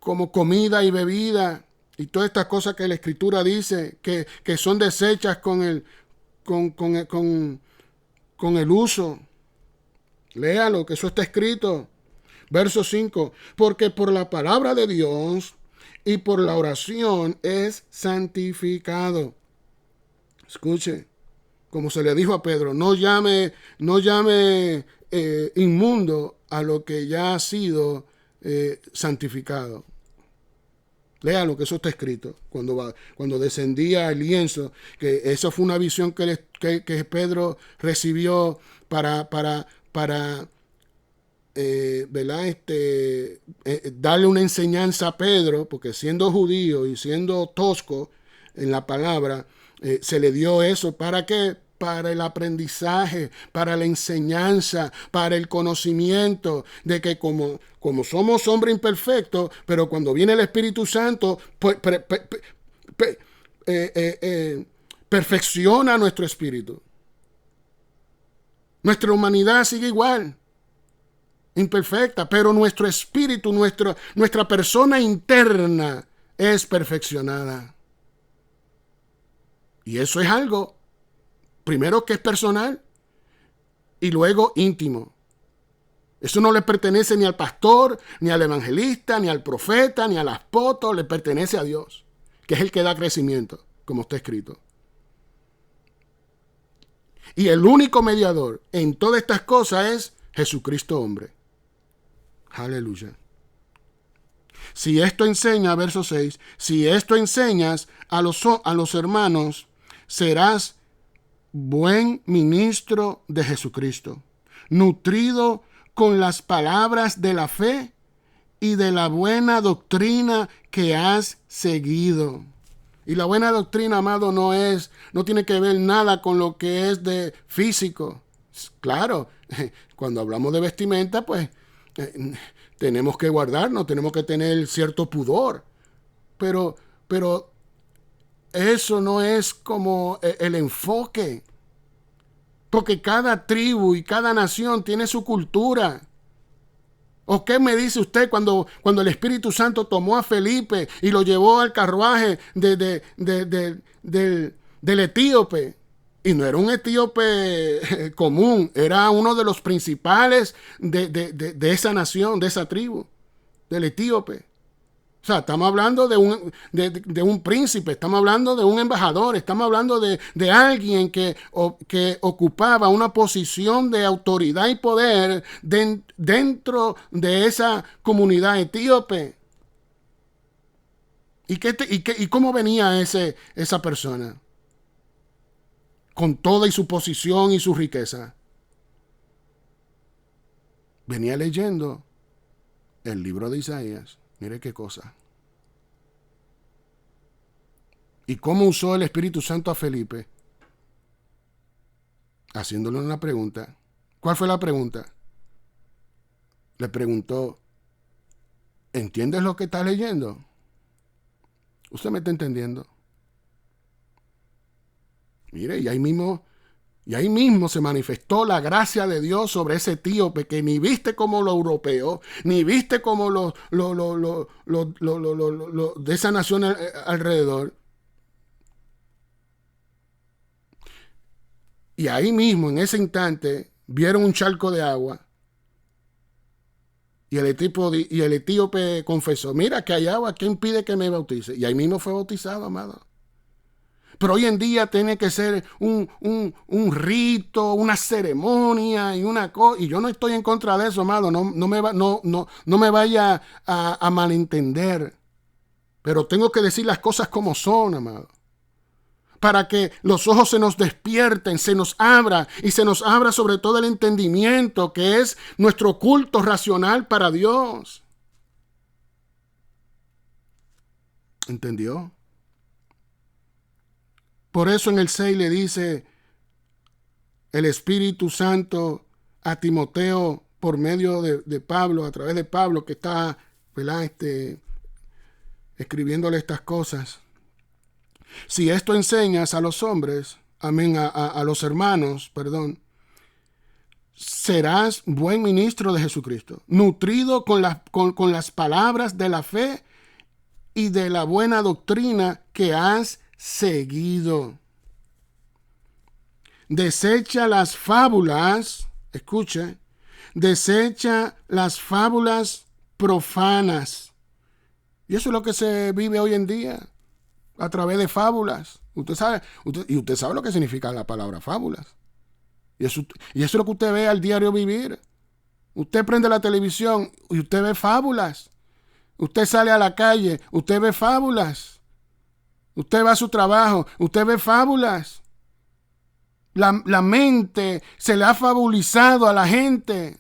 Speaker 1: como comida y bebida y todas estas cosas que la Escritura dice que son desechas con el uso? Léalo, que eso está escrito. Verso 5. Porque por la palabra de Dios y por la oración es santificado. Escuche, como se le dijo a Pedro, no llame inmundo a lo que ya ha sido santificado. Léalo, que eso está escrito. Cuando descendía el lienzo, que eso fue una visión que Pedro recibió para ¿verdad? Darle una enseñanza a Pedro, porque siendo judío y siendo tosco en la palabra, se le dio eso. ¿Para qué? Para el aprendizaje, para la enseñanza, para el conocimiento de que como somos hombres imperfectos, pero cuando viene el Espíritu Santo, perfecciona nuestro espíritu. Nuestra humanidad sigue igual, imperfecta, pero nuestro espíritu, nuestra persona interna es perfeccionada. Y eso es algo, primero, que es personal y luego íntimo. Eso no le pertenece ni al pastor, ni al evangelista, ni al profeta, ni al apóstol, le pertenece a Dios, que es el que da crecimiento, como está escrito. Y el único mediador en todas estas cosas es Jesucristo hombre. Aleluya. Si esto enseña, verso 6, si esto enseñas a los hermanos, serás buen ministro de Jesucristo, nutrido con las palabras de la fe y de la buena doctrina que has seguido. Y la buena doctrina, amado, no tiene que ver nada con lo que es de físico. Claro, cuando hablamos de vestimenta, pues tenemos que guardarnos, tenemos que tener cierto pudor. Pero eso no es como el enfoque. Porque cada tribu y cada nación tiene su cultura. ¿O qué me dice usted cuando el Espíritu Santo tomó a Felipe y lo llevó al carruaje del etíope? Y no era un etíope común, era uno de los principales de esa nación, de esa tribu, del etíope. O sea, estamos hablando de un príncipe, estamos hablando de un embajador, estamos hablando de alguien que ocupaba una posición de autoridad y poder dentro de esa comunidad etíope. ¿Y cómo venía esa persona? Con toda y su posición y su riqueza. Venía leyendo el libro de Isaías. Mire qué cosa. ¿Y cómo usó el Espíritu Santo a Felipe? Haciéndole una pregunta. ¿Cuál fue la pregunta? Le preguntó, ¿entiendes lo que estás leyendo? ¿Usted me está entendiendo? Mire, y ahí mismo se manifestó la gracia de Dios sobre ese etíope que ni viste como los europeos, ni viste como los de esa nación alrededor. Y ahí mismo, en ese instante, vieron un charco de agua. Y el etíope confesó, mira que hay agua, ¿qué impide que me bautice? Y ahí mismo fue bautizado, amado. Pero hoy en día tiene que ser un rito, una ceremonia y una cosa. Y yo no estoy en contra de eso, amado. No me vaya a malentender. Pero tengo que decir las cosas como son, amado. Para que los ojos se nos despierten, se nos abra y se nos abra sobre todo el entendimiento que es nuestro culto racional para Dios. ¿Entendió? Por eso en el 6 le dice el Espíritu Santo a Timoteo por medio de Pablo, a través de Pablo, que está ¿verdad? Escribiéndole estas cosas. Si esto enseñas a los hombres, amén, a los hermanos, perdón, serás buen ministro de Jesucristo, nutrido con las palabras de la fe y de la buena doctrina que has seguido. Desecha las fábulas, escuche, desecha las fábulas profanas. Y eso es lo que se vive hoy en día, a través de fábulas. Usted sabe lo que significa la palabra fábulas. Y eso es lo que usted ve al diario vivir. Usted prende la televisión y usted ve fábulas. Usted sale a la calle, usted ve fábulas. Usted va a su trabajo, usted ve fábulas. La mente se le ha fabulizado a la gente.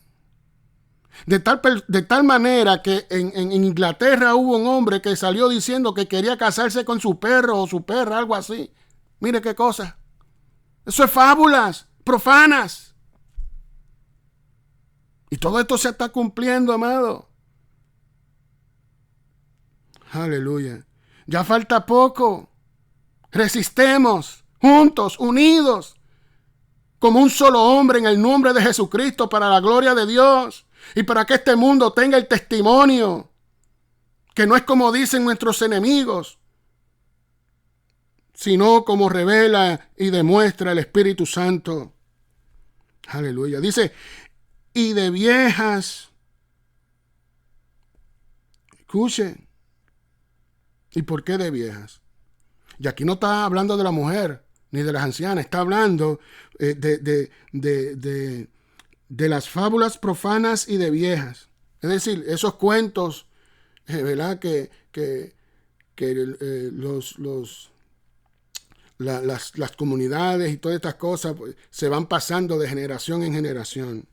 Speaker 1: De tal manera que en Inglaterra hubo un hombre que salió diciendo que quería casarse con su perro o su perra, algo así. Mire qué cosa. Eso es fábulas profanas. Y todo esto se está cumpliendo, amado. Aleluya. Ya falta poco. Resistemos juntos, unidos, como un solo hombre en el nombre de Jesucristo para la gloria de Dios y para que este mundo tenga el testimonio que no es como dicen nuestros enemigos, sino como revela y demuestra el Espíritu Santo. Aleluya. Dice, y de viejas, escuchen, ¿y por qué de viejas? Y aquí no está hablando de la mujer ni de las ancianas, está hablando de las fábulas profanas y de viejas. Es decir, esos cuentos, ¿verdad? Que las comunidades y todas estas cosas pues, se van pasando de generación en generación.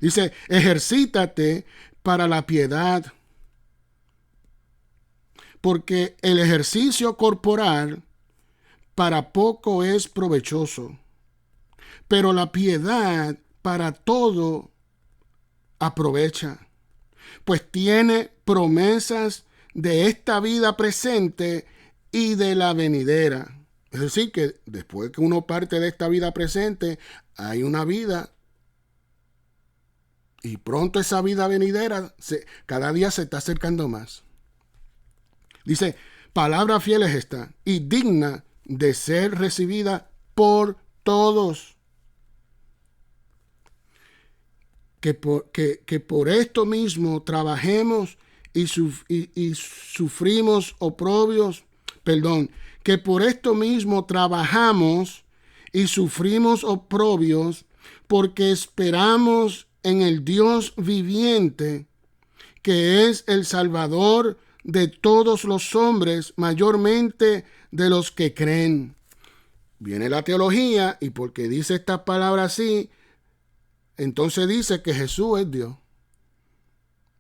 Speaker 1: Dice, ejercítate para la piedad, porque el ejercicio corporal para poco es provechoso, pero la piedad para todo aprovecha, pues tiene promesas de esta vida presente y de la venidera. Es decir, que después que uno parte de esta vida presente, hay una vida. Y pronto esa vida venidera cada día se está acercando más. Dice, palabra fiel es esta y digna de ser recibida por todos. Que por esto mismo trabajemos y sufrimos oprobios. Que por esto mismo trabajamos y sufrimos oprobios, porque esperamos en el Dios viviente, que es el Salvador de todos los hombres, mayormente de los que creen. Viene la teología y porque dice estas palabras así, entonces dice que Jesús es Dios.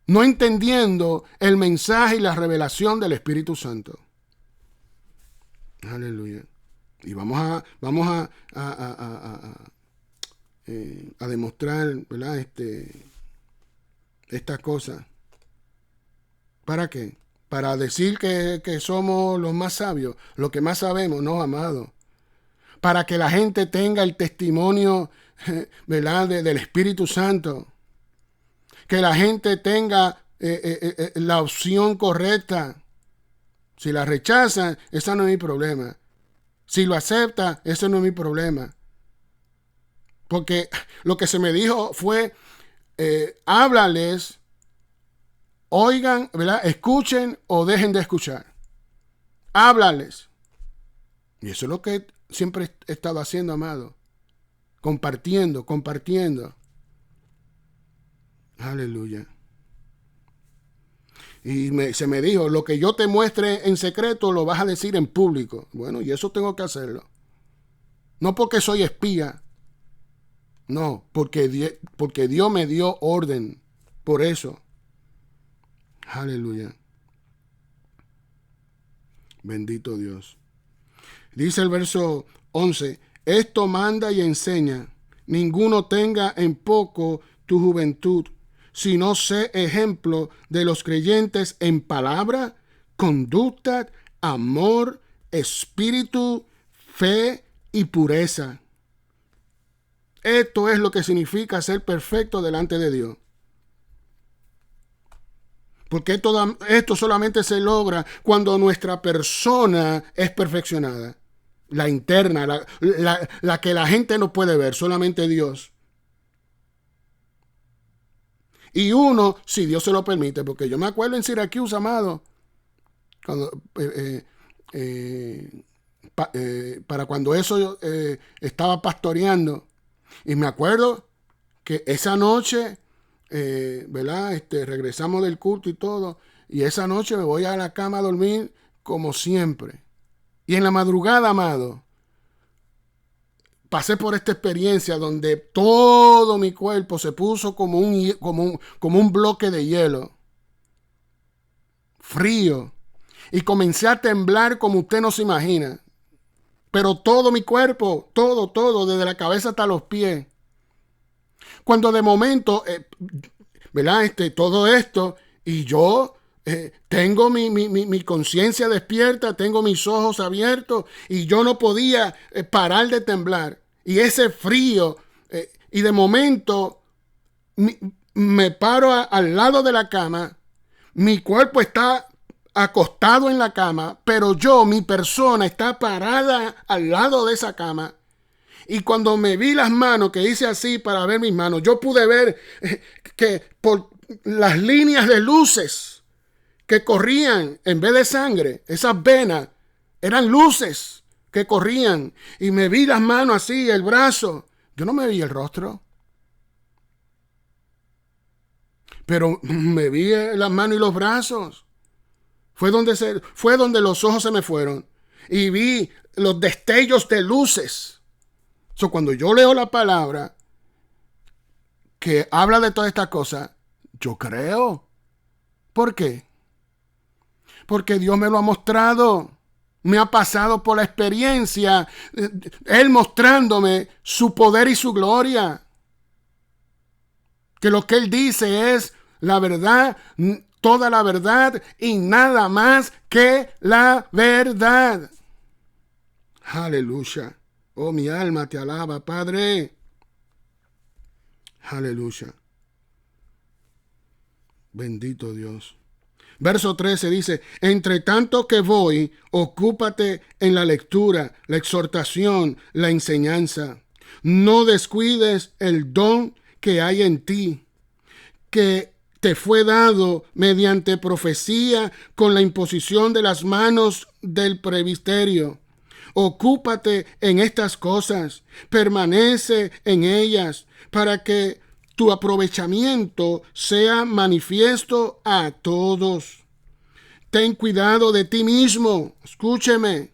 Speaker 1: No entendiendo el mensaje y la revelación del Espíritu Santo. Aleluya. Y vamos a demostrar, ¿verdad? Estas cosas. ¿Para qué? Para decir que somos los más sabios, lo que más sabemos, no, amado. Para que la gente tenga el testimonio, ¿verdad? Del Espíritu Santo. Que la gente tenga la opción correcta. Si la rechazan, ese no es mi problema. Si lo acepta, ese no es mi problema. Porque lo que se me dijo fue, háblales, oigan, ¿verdad? Escuchen o dejen de escuchar. Háblales. Y eso es lo que siempre he estado haciendo, amado. Compartiendo. Aleluya. Y se me dijo, lo que yo te muestre en secreto lo vas a decir en público. Bueno, y eso tengo que hacerlo. No porque soy espía. No, porque Dios me dio orden. Por eso. Aleluya. Bendito Dios. Dice el verso 11, esto manda y enseña. Ninguno tenga en poco tu juventud, sino sé ejemplo de los creyentes en palabra, conducta, amor, espíritu, fe y pureza. Esto es lo que significa ser perfecto delante de Dios. Porque esto solamente se logra cuando nuestra persona es perfeccionada. La interna, la que la gente no puede ver, solamente Dios. Y uno, si Dios se lo permite, porque yo me acuerdo en Syracuse, amado, cuando, para cuando eso estaba pastoreando, y me acuerdo que esa noche, ¿verdad? Regresamos del culto y todo, y esa noche me voy a la cama a dormir como siempre. Y en la madrugada, amado, pasé por esta experiencia donde todo mi cuerpo se puso como un bloque de hielo, frío, y comencé a temblar como usted no se imagina. Pero todo mi cuerpo, todo, desde la cabeza hasta los pies. Cuando de momento, ¿verdad? Todo esto, y yo tengo mi conciencia despierta, tengo mis ojos abiertos, y yo no podía parar de temblar. Y ese frío, y de momento me paro al lado de la cama, mi cuerpo está acostado en la cama, pero mi persona está parada al lado de esa cama. Y cuando me vi las manos, que hice así para ver mis manos, yo pude ver que por las líneas de luces que corrían en vez de sangre, esas venas, eran luces que corrían. Y me vi las manos así, el brazo. Yo no me vi el rostro, pero me vi las manos y los brazos. Fue donde los ojos se me fueron. Y vi los destellos de luces. Cuando yo leo la palabra que habla de todas estas cosas, yo creo. ¿Por qué? Porque Dios me lo ha mostrado. Me ha pasado por la experiencia. Él mostrándome su poder y su gloria. Que lo que Él dice es la verdad, toda la verdad y nada más que la verdad. Aleluya. Oh, mi alma te alaba, Padre. Aleluya. Bendito Dios. Verso 13 dice, entre tanto que voy, ocúpate en la lectura, la exhortación, la enseñanza. No descuides el don que hay en ti, que te fue dado mediante profecía con la imposición de las manos del presbiterio. Ocúpate en estas cosas, permanece en ellas, para que tu aprovechamiento sea manifiesto a todos. Ten cuidado de ti mismo, escúcheme.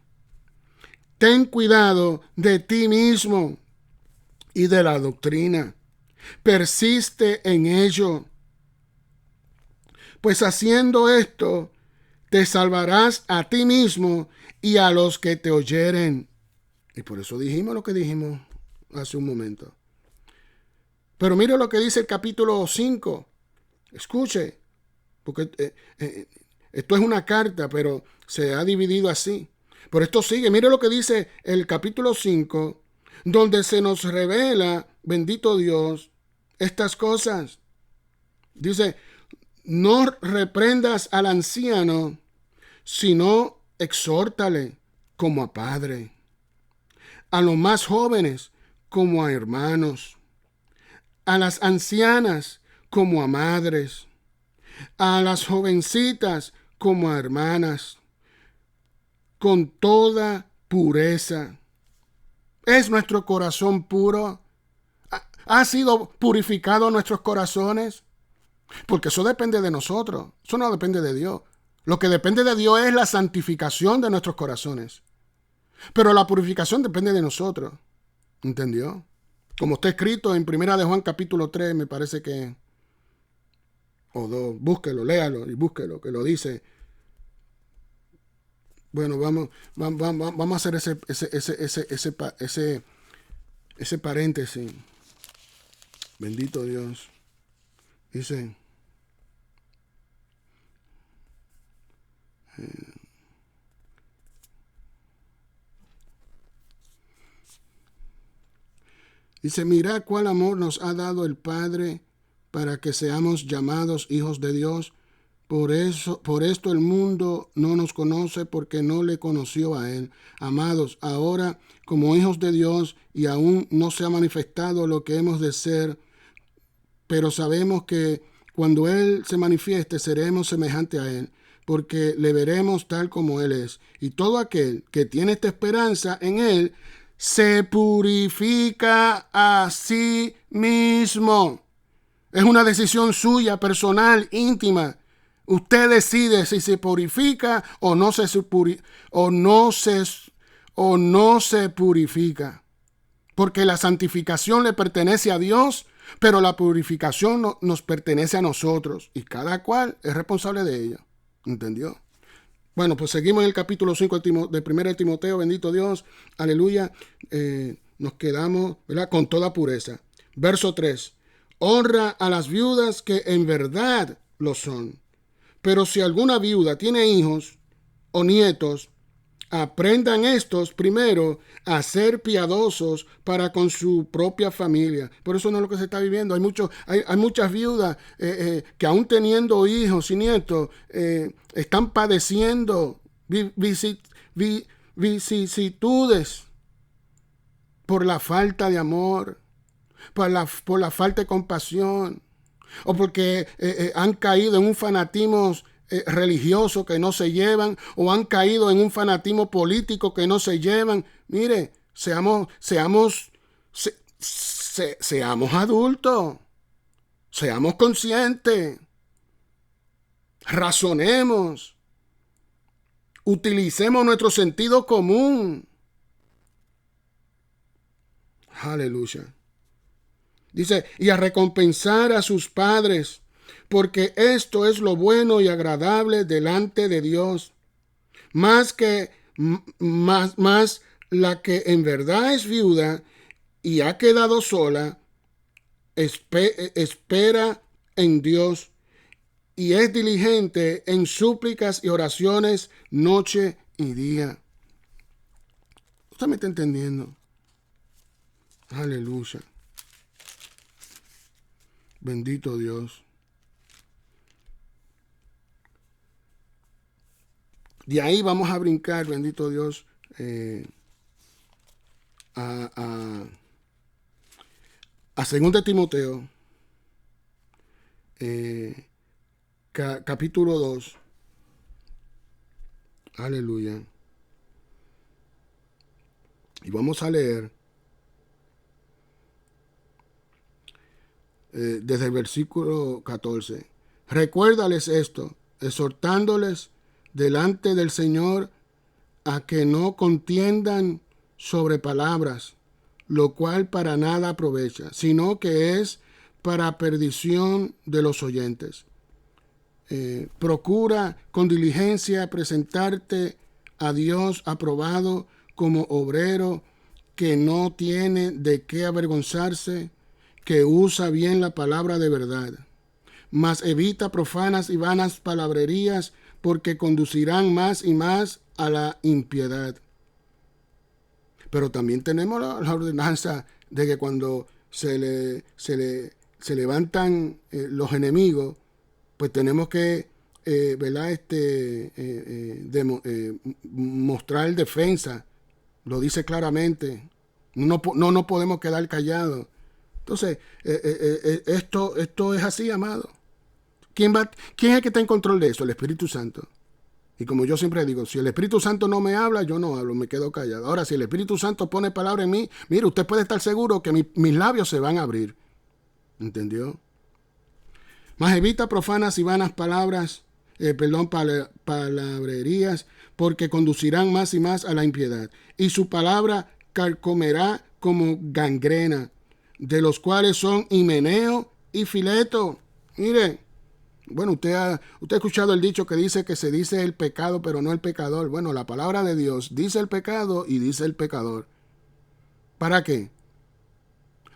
Speaker 1: Ten cuidado de ti mismo y de la doctrina. Persiste en ello, pues haciendo esto, te salvarás a ti mismo y a los que te oyeren. Y por eso dijimos lo que dijimos hace un momento. Pero mire lo que dice el capítulo 5. Escuche, porque esto es una carta, pero se ha dividido así. Pero esto sigue. Mire lo que dice el capítulo 5, donde se nos revela, bendito Dios, estas cosas. Dice, no reprendas al anciano, sino exhórtale como a padre, a los más jóvenes como a hermanos, a las ancianas como a madres, a las jovencitas como a hermanas, con toda pureza. ¿Es nuestro corazón puro? ¿Ha sido purificado nuestros corazones? Porque eso depende de nosotros, eso no depende de Dios. Lo que depende de Dios es la santificación de nuestros corazones. Pero la purificación depende de nosotros. ¿Entendió? Como está escrito en 1 de Juan capítulo 3, me parece que, o 2, búsquelo, léalo y búsquelo, que lo dice. Bueno, vamos a hacer ese paréntesis. Bendito Dios. Dice, mirad cuál amor nos ha dado el Padre para que seamos llamados hijos de Dios. Por esto el mundo no nos conoce porque no le conoció a Él. Amados, ahora como hijos de Dios y aún no se ha manifestado lo que hemos de ser, pero sabemos que cuando Él se manifieste seremos semejantes a Él, porque le veremos tal como Él es. Y todo aquel que tiene esta esperanza en Él se purifica a sí mismo. Es una decisión suya, personal, íntima. Usted decide si se purifica o no se purifica. Porque la santificación le pertenece a Dios, pero la purificación nos pertenece a nosotros. Y cada cual es responsable de ella. ¿Entendió? Bueno, pues seguimos en el capítulo 5 de 1 Timoteo. Bendito Dios. Aleluya. Nos quedamos, ¿verdad?, con toda pureza. Verso 3. Honra a las viudas que en verdad lo son. Pero si alguna viuda tiene hijos o nietos, aprendan estos primero a ser piadosos para con su propia familia. Por eso no es lo que se está viviendo. Hay muchas viudas que aún teniendo hijos y nietos están padeciendo vicisitudes por la falta de amor, por la falta de compasión, o porque han caído en un fanatismo religioso que no se llevan, o han caído en un fanatismo político que no se llevan. Mire, seamos adultos, seamos conscientes, razonemos, utilicemos nuestro sentido común. Aleluya. Dice, y a recompensar a sus padres, porque esto es lo bueno y agradable delante de Dios. Más la que en verdad es viuda y ha quedado sola, espera en Dios y es diligente en súplicas y oraciones noche y día. ¿Usted me está entendiendo? Aleluya. Bendito Dios. De ahí vamos a brincar, bendito Dios, a 2 Timoteo, capítulo 2. Aleluya. Y vamos a leer desde el versículo 14. Recuérdales esto, exhortándoles delante del Señor a que no contiendan sobre palabras, lo cual para nada aprovecha, sino que es para perdición de los oyentes. Procura con diligencia presentarte a Dios aprobado como obrero que no tiene de qué avergonzarse, que usa bien la palabra de verdad. Mas evita profanas y vanas palabrerías, porque conducirán más y más a la impiedad. Pero también tenemos la ordenanza de que cuando se levantan los enemigos, pues tenemos que mostrar defensa. Lo dice claramente. No podemos quedar callados. Entonces, esto es así, amado. ¿Quién es el que está en control de eso? El Espíritu Santo. Y como yo siempre digo, si el Espíritu Santo no me habla, yo no hablo, me quedo callado. Ahora, si el Espíritu Santo pone palabra en mí, mire, usted puede estar seguro que mis labios se van a abrir. ¿Entendió? Mas evita profanas y vanas palabras, palabrerías, porque conducirán más y más a la impiedad. Y su palabra carcomerá como gangrena, de los cuales son Himeneo y Fileto. Mire, bueno, usted ha escuchado el dicho que dice que se dice el pecado, pero no el pecador. Bueno, la palabra de Dios dice el pecado y dice el pecador. ¿Para qué?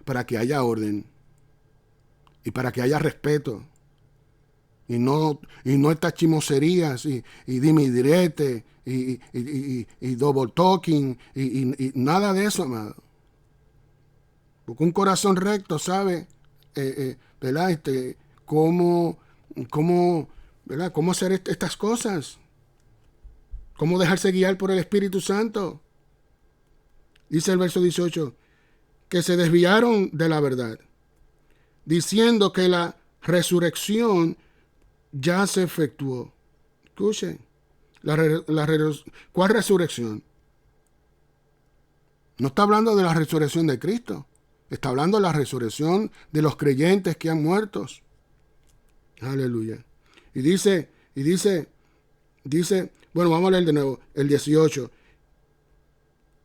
Speaker 1: Para que haya orden. y para que haya respeto. Y no estas chimoserías y dime y direte y double talking y nada de eso, amado. Porque un corazón recto sabe, ¿verdad? Cómo, ¿verdad? Cómo hacer estas cosas. Cómo dejarse guiar por el Espíritu Santo. Dice el verso 18, que se desviaron de la verdad, diciendo que la resurrección ya se efectuó. Escuchen, ¿cuál resurrección? No está hablando de la resurrección de Cristo. Está hablando de la resurrección de los creyentes que han muerto. Aleluya. Y dice, bueno, vamos a leer de nuevo, el 18,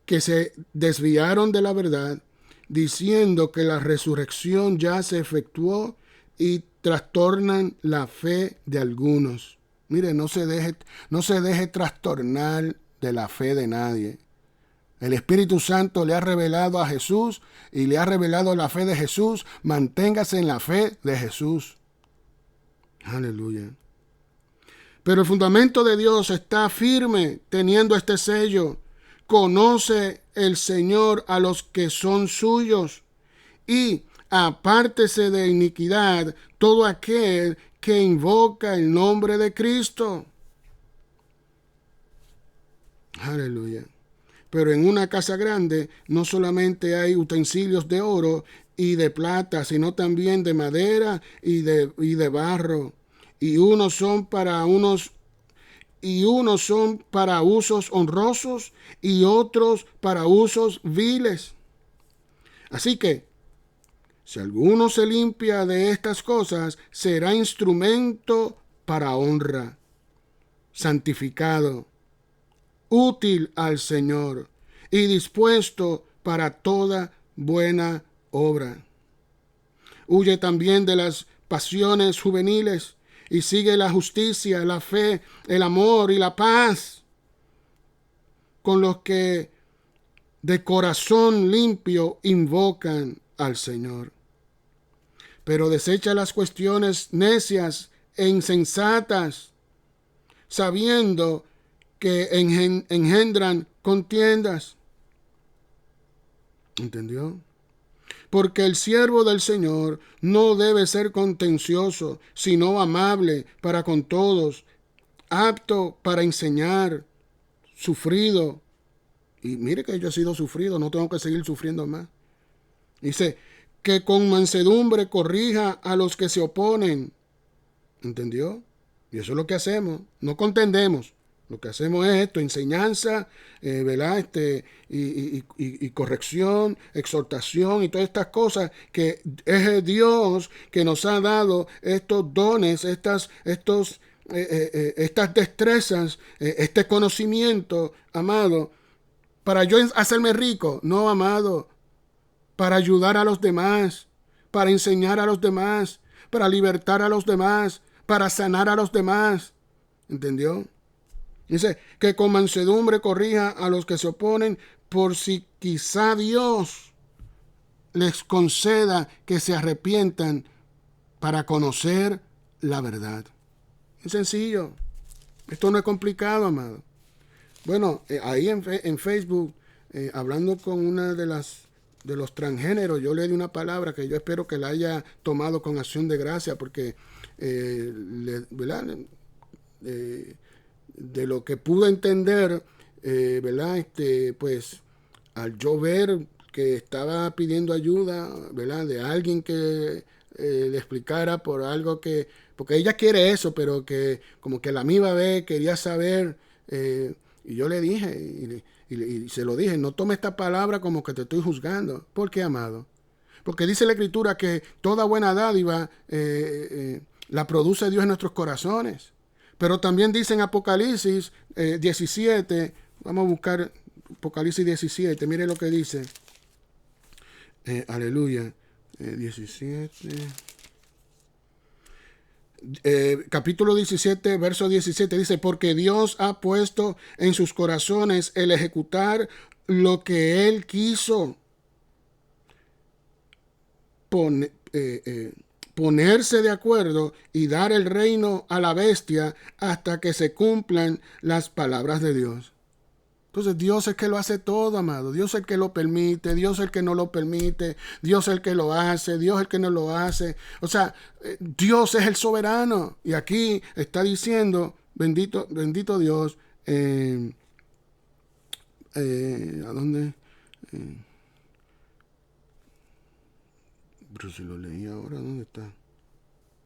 Speaker 1: que se desviaron de la verdad, diciendo que la resurrección ya se efectuó y trastornan la fe de algunos. Mire, no se deje trastornar de la fe de nadie. El Espíritu Santo le ha revelado a Jesús y le ha revelado la fe de Jesús. Manténgase en la fe de Jesús. Aleluya. Pero el fundamento de Dios está firme teniendo este sello. Conoce el Señor a los que son suyos y apártese de iniquidad todo aquel que invoca el nombre de Cristo. Aleluya. Pero en una casa grande no solamente hay utensilios de oro y de plata, sino también de madera y de barro. Y unos son para usos honrosos y otros para usos viles. Así que, si alguno se limpia de estas cosas, será instrumento para honra, santificado, útil al Señor y dispuesto para toda buena obra. Huye también de las pasiones juveniles y sigue la justicia, la fe, el amor y la paz con los que de corazón limpio invocan al Señor. Pero desecha las cuestiones necias e insensatas, sabiendo que engendran contiendas. ¿Entendió? Porque el siervo del Señor no debe ser contencioso, sino amable para con todos, apto para enseñar, sufrido. Y mire que yo he sido sufrido, no tengo que seguir sufriendo más. Dice, que con mansedumbre corrija a los que se oponen. ¿Entendió? Y eso es lo que hacemos, no contendemos. Lo que hacemos es esto, enseñanza, ¿verdad? Y corrección, exhortación y todas estas cosas que es Dios que nos ha dado estos dones, estas destrezas, este conocimiento, amado, para yo hacerme rico. No, amado, para ayudar a los demás, para enseñar a los demás, para libertar a los demás, para sanar a los demás. ¿Entendió? Dice, que con mansedumbre corrija a los que se oponen, por si quizá Dios les conceda que se arrepientan para conocer la verdad. Es sencillo. Esto no es complicado, amado. Bueno, ahí en Facebook, hablando con una de los transgéneros, yo le di una palabra que yo espero que la haya tomado con acción de gracia, porque, ¿verdad? De lo que pude entender, ¿verdad? Pues al yo ver que estaba pidiendo ayuda, ¿verdad? De alguien que le explicara por algo que, porque ella quiere eso, pero que como que la misma vez quería saber, y yo le dije, y se lo dije, no tome esta palabra como que te estoy juzgando. ¿Por qué, amado? Porque dice la Escritura que toda buena dádiva la produce Dios en nuestros corazones. Pero también dice en Apocalipsis 17, vamos a buscar Apocalipsis 17, mire lo que dice. Aleluya. 17. Capítulo 17, verso 17 dice, porque Dios ha puesto en sus corazones el ejecutar lo que Él quiso ponerse de acuerdo y dar el reino a la bestia hasta que se cumplan las palabras de Dios. Entonces Dios es el que lo hace todo, amado. Dios es el que lo permite, Dios es el que no lo permite, Dios es el que lo hace, Dios es el que no lo hace. O sea, Dios es el soberano. Y aquí está diciendo, bendito Dios, ¿a dónde? Pero si lo leí ahora, ¿dónde está?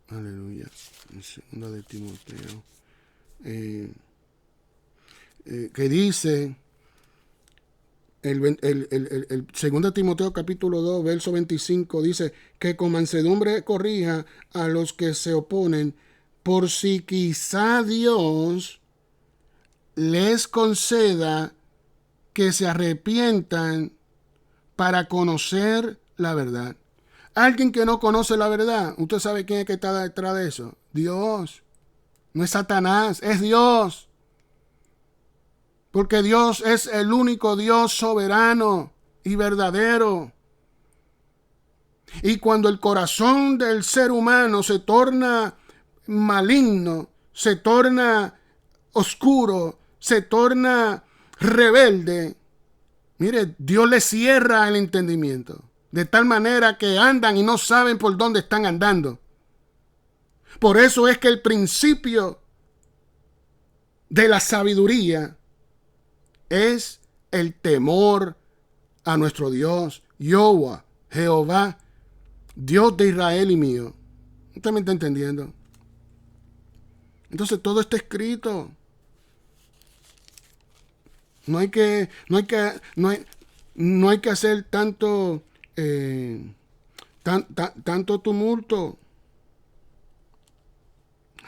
Speaker 1: Aleluya. En segunda de Timoteo. Que dice, el 2 Timoteo capítulo 2, verso 25, dice que con mansedumbre corrija a los que se oponen, por si quizá Dios les conceda que se arrepientan para conocer la verdad. Alguien que no conoce la verdad, ¿usted sabe quién es que está detrás de eso? Dios. No es Satanás, es Dios. Porque Dios es el único Dios soberano y verdadero. Y cuando el corazón del ser humano se torna maligno, se torna oscuro, se torna rebelde, mire, Dios le cierra el entendimiento. De tal manera que andan y no saben por dónde están andando. Por eso es que el principio de la sabiduría es el temor a nuestro Dios, Jehová, Dios de Israel y mío. ¿Usted me está entendiendo? Entonces todo está escrito. No hay que hacer tanto tanto tumulto.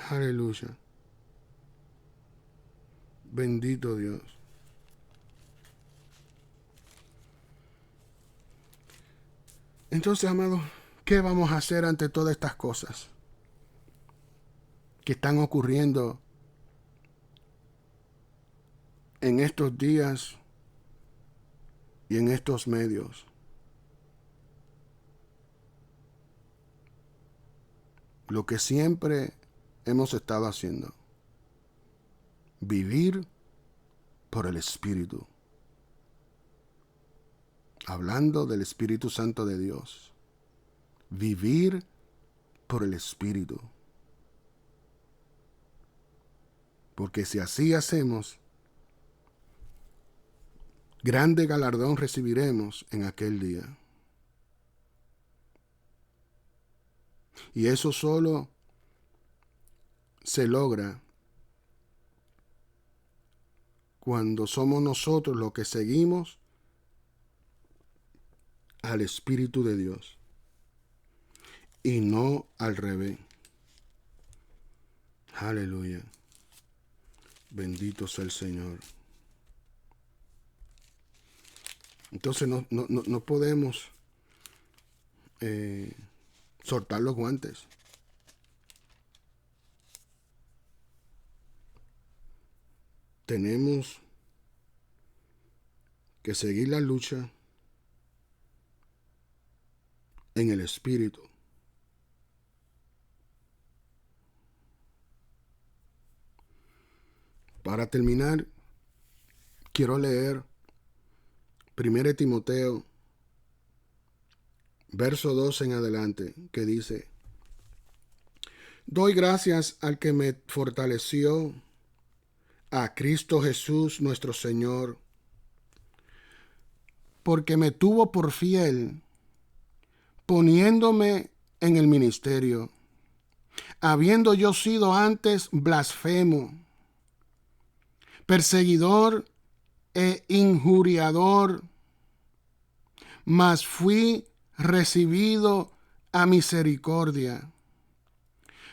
Speaker 1: Aleluya. Bendito Dios. Entonces, amados, ¿qué vamos a hacer ante todas estas cosas que están ocurriendo en estos días y en estos medios? Lo que siempre hemos estado haciendo. Vivir por el Espíritu. Hablando del Espíritu Santo de Dios. Vivir por el Espíritu. Porque si así hacemos, grande galardón recibiremos en aquel día. Y eso solo se logra cuando somos nosotros los que seguimos al Espíritu de Dios y no al revés. Aleluya. Bendito sea el Señor. Entonces no podemos soltar los guantes. Tenemos que seguir la lucha en el Espíritu. Para terminar, quiero leer 1 Timoteo, verso 2 en adelante, que dice: Doy gracias al que me fortaleció, a Cristo Jesús nuestro Señor, porque me tuvo por fiel, poniéndome en el ministerio, habiendo yo sido antes blasfemo, perseguidor e injuriador, mas fui recibido a misericordia,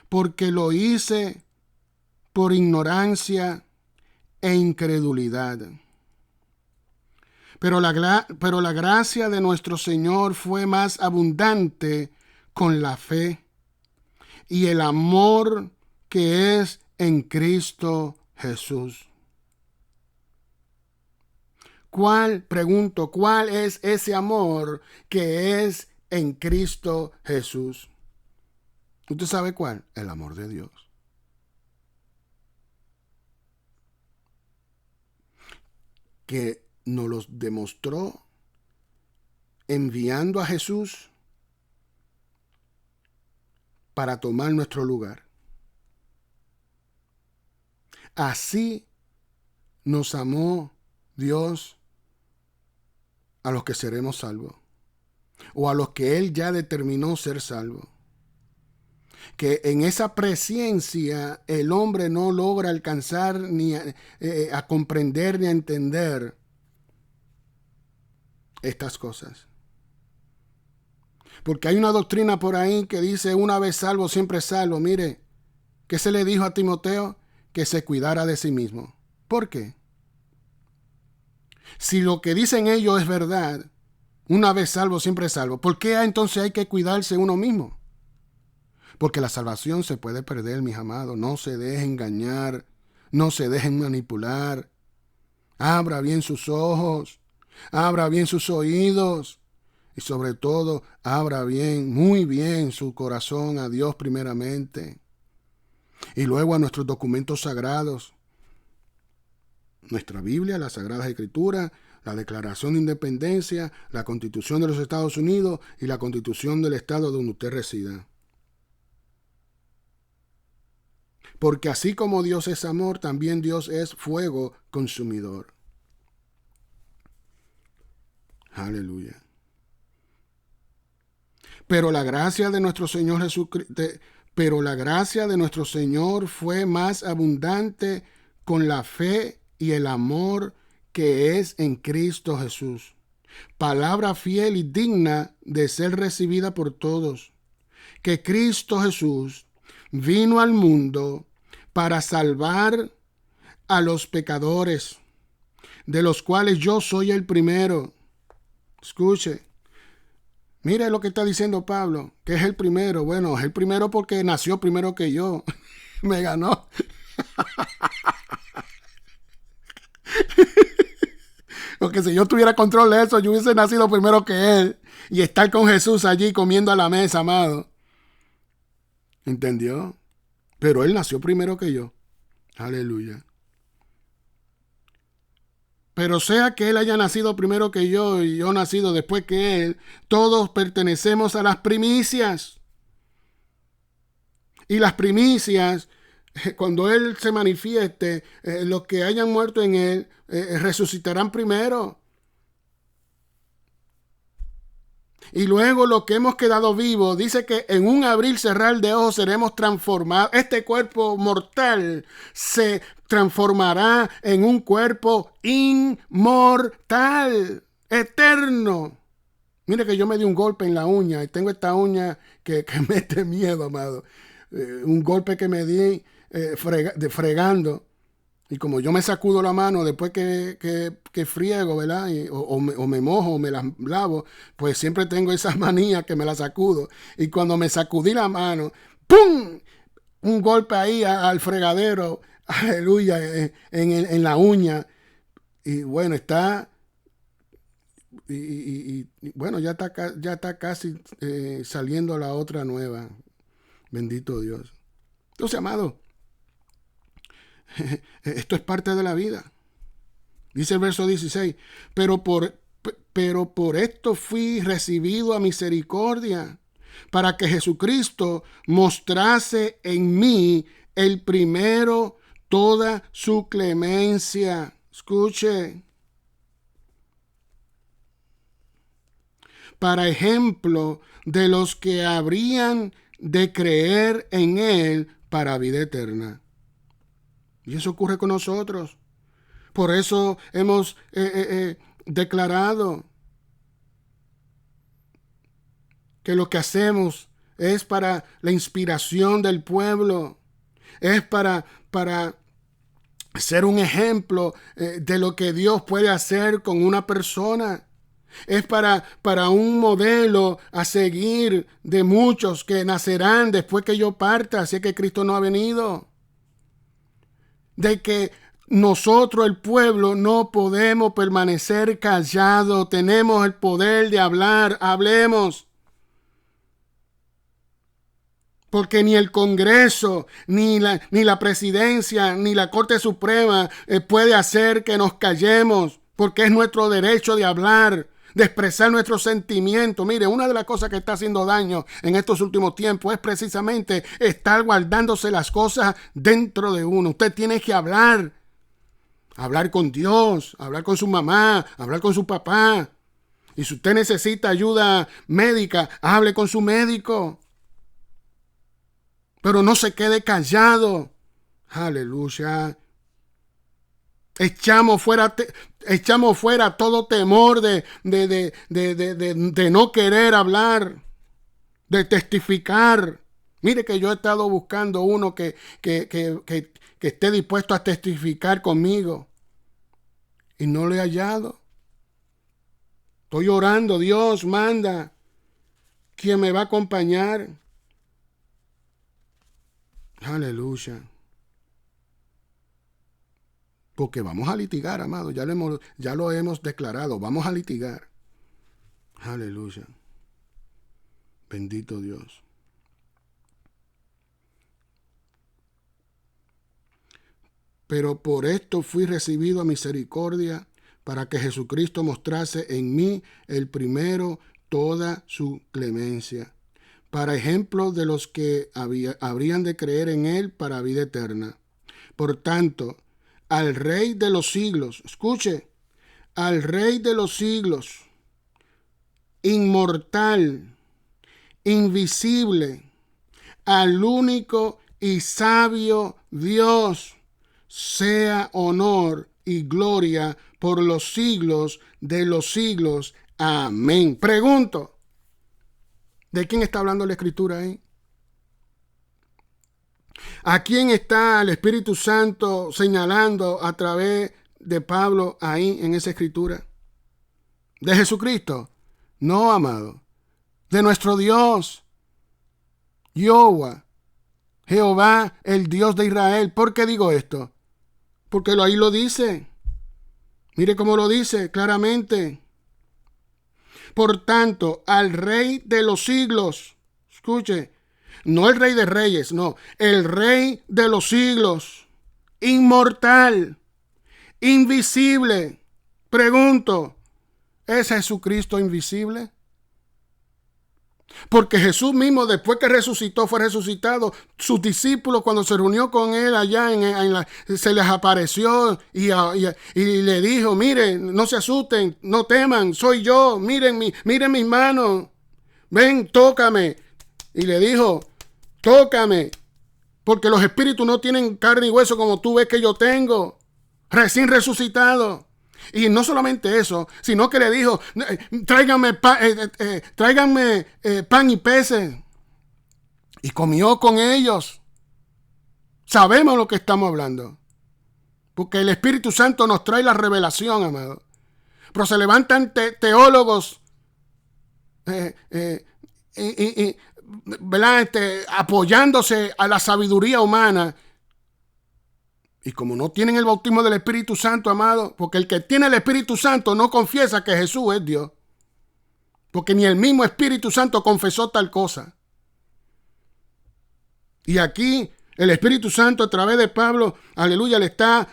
Speaker 1: porque lo hice por ignorancia e incredulidad. Pero la gracia de nuestro Señor fue más abundante con la fe y el amor que es en Cristo Jesús. ¿Cuál es ese amor que es en Cristo Jesús? ¿Usted sabe cuál? El amor de Dios. Que nos los demostró enviando a Jesús para tomar nuestro lugar. Así nos amó Dios a los que seremos salvos, o a los que Él ya determinó ser salvos. Que en esa presencia el hombre no logra alcanzar ni a comprender ni a entender estas cosas. Porque hay una doctrina por ahí que dice una vez salvo, siempre salvo. Mire, ¿qué se le dijo a Timoteo? Que se cuidara de sí mismo. ¿Por qué? Si lo que dicen ellos es verdad, una vez salvo, siempre salvo, ¿por qué entonces hay que cuidarse uno mismo? Porque la salvación se puede perder, mis amados. No se dejen engañar, no se dejen manipular. Abra bien sus ojos, abra bien sus oídos y sobre todo abra bien, muy bien su corazón a Dios primeramente y luego a nuestros documentos sagrados. Nuestra Biblia, las Sagradas Escrituras, la Declaración de Independencia, la Constitución de los Estados Unidos y la Constitución del Estado donde usted resida. Porque así como Dios es amor, también Dios es fuego consumidor. Aleluya. Pero la gracia de nuestro Señor Jesucristo, la gracia de nuestro Señor fue más abundante con la fe y el amor que es en Cristo Jesús. Palabra fiel y digna de ser recibida por todos. Que Cristo Jesús vino al mundo para salvar a los pecadores, de los cuales yo soy el primero. Escuche, mire lo que está diciendo Pablo, que es el primero. Bueno, es el primero porque nació primero que yo. Me ganó. Porque si yo tuviera control de eso, yo hubiese nacido primero que él y estar con Jesús allí comiendo a la mesa, amado. ¿Entendió? Pero él nació primero que yo. Aleluya. Pero sea que él haya nacido primero que yo y yo nacido después que él, todos pertenecemos a las primicias. Y las primicias, cuando él se manifieste, los que hayan muerto en él, resucitarán primero. Y luego los que hemos quedado vivos, dice que en un abrir cerrar de ojos seremos transformados. Este cuerpo mortal se transformará en un cuerpo inmortal, eterno. Mire que yo me di un golpe en la uña y tengo esta uña que mete miedo, amado. Un golpe que me di fregando. Y como yo me sacudo la mano después que friego, ¿verdad? O me mojo o me las lavo, pues siempre tengo esa manía que me la sacudo. Y cuando me sacudí la mano, ¡pum! Un golpe ahí al fregadero, aleluya, en la uña. Y bueno, está... Y bueno, ya está casi saliendo la otra nueva. Bendito Dios. Entonces, amado, esto es parte de la vida. Dice el verso 16, pero por esto fui recibido a misericordia, para que Jesucristo mostrase en mí el primero toda su clemencia. Escuche. Para ejemplo de los que habrían de creer en él para vida eterna. Y eso ocurre con nosotros. Por eso hemos declarado que lo que hacemos es para la inspiración del pueblo. Es para ser un ejemplo de lo que Dios puede hacer con una persona. Es para un modelo a seguir de muchos que nacerán después que yo parta, así que Cristo no ha venido. De que nosotros, el pueblo, no podemos permanecer callados. Tenemos el poder de hablar. Hablemos. Porque ni el Congreso, ni la presidencia, ni la Corte Suprema puede hacer que nos callemos, porque es nuestro derecho de hablar, de expresar nuestros sentimientos. Mire, una de las cosas que está haciendo daño en estos últimos tiempos es precisamente estar guardándose las cosas dentro de uno. Usted tiene que hablar con Dios, hablar con su mamá, hablar con su papá. Y si usted necesita ayuda médica, hable con su médico. Pero no se quede callado. Aleluya. Echamos fuera todo temor de no querer hablar, de testificar. Mire que yo he estado buscando uno que esté dispuesto a testificar conmigo y no lo he hallado. Estoy orando, Dios manda quien me va a acompañar. Aleluya. Porque vamos a litigar, amado. Ya lo hemos declarado. Vamos a litigar. Aleluya. Bendito Dios. Pero por esto fui recibido a misericordia, para que Jesucristo mostrase en mí el primero toda su clemencia, para ejemplo de los que habrían de creer en él para vida eterna. Por tanto, al Rey de los siglos, escuche, al Rey de los siglos, inmortal, invisible, al único y sabio Dios, sea honor y gloria por los siglos de los siglos. Amén. Pregunto, ¿de quién está hablando la Escritura ahí? ¿A quién está el Espíritu Santo señalando a través de Pablo ahí en esa Escritura? ¿De Jesucristo? No, amado. De nuestro Dios, Jehová, el Dios de Israel. ¿Por qué digo esto? Porque ahí lo dice. Mire cómo lo dice claramente. Por tanto, al Rey de los siglos, escuche, no el Rey de Reyes, no, el Rey de los siglos, inmortal, invisible. Pregunto, ¿es Jesucristo invisible? Porque Jesús mismo, después que resucitó, fue resucitado. Sus discípulos, cuando se reunió con él allá, se les apareció y le dijo: miren, no se asusten, no teman, soy yo, miren mis manos, ven, tócame. Y le dijo: tócame, porque los espíritus no tienen carne y hueso como tú ves que yo tengo, recién resucitado. Y no solamente eso, sino que le dijo: tráiganme pan y peces. Y comió con ellos. Sabemos lo que estamos hablando, porque el Espíritu Santo nos trae la revelación, amado. Pero se levantan teólogos ¿verdad? Apoyándose a la sabiduría humana. Y como no tienen el bautismo del Espíritu Santo, amado, porque el que tiene el Espíritu Santo no confiesa que Jesús es Dios, porque ni el mismo Espíritu Santo confesó tal cosa. Y aquí el Espíritu Santo, a través de Pablo, aleluya, le está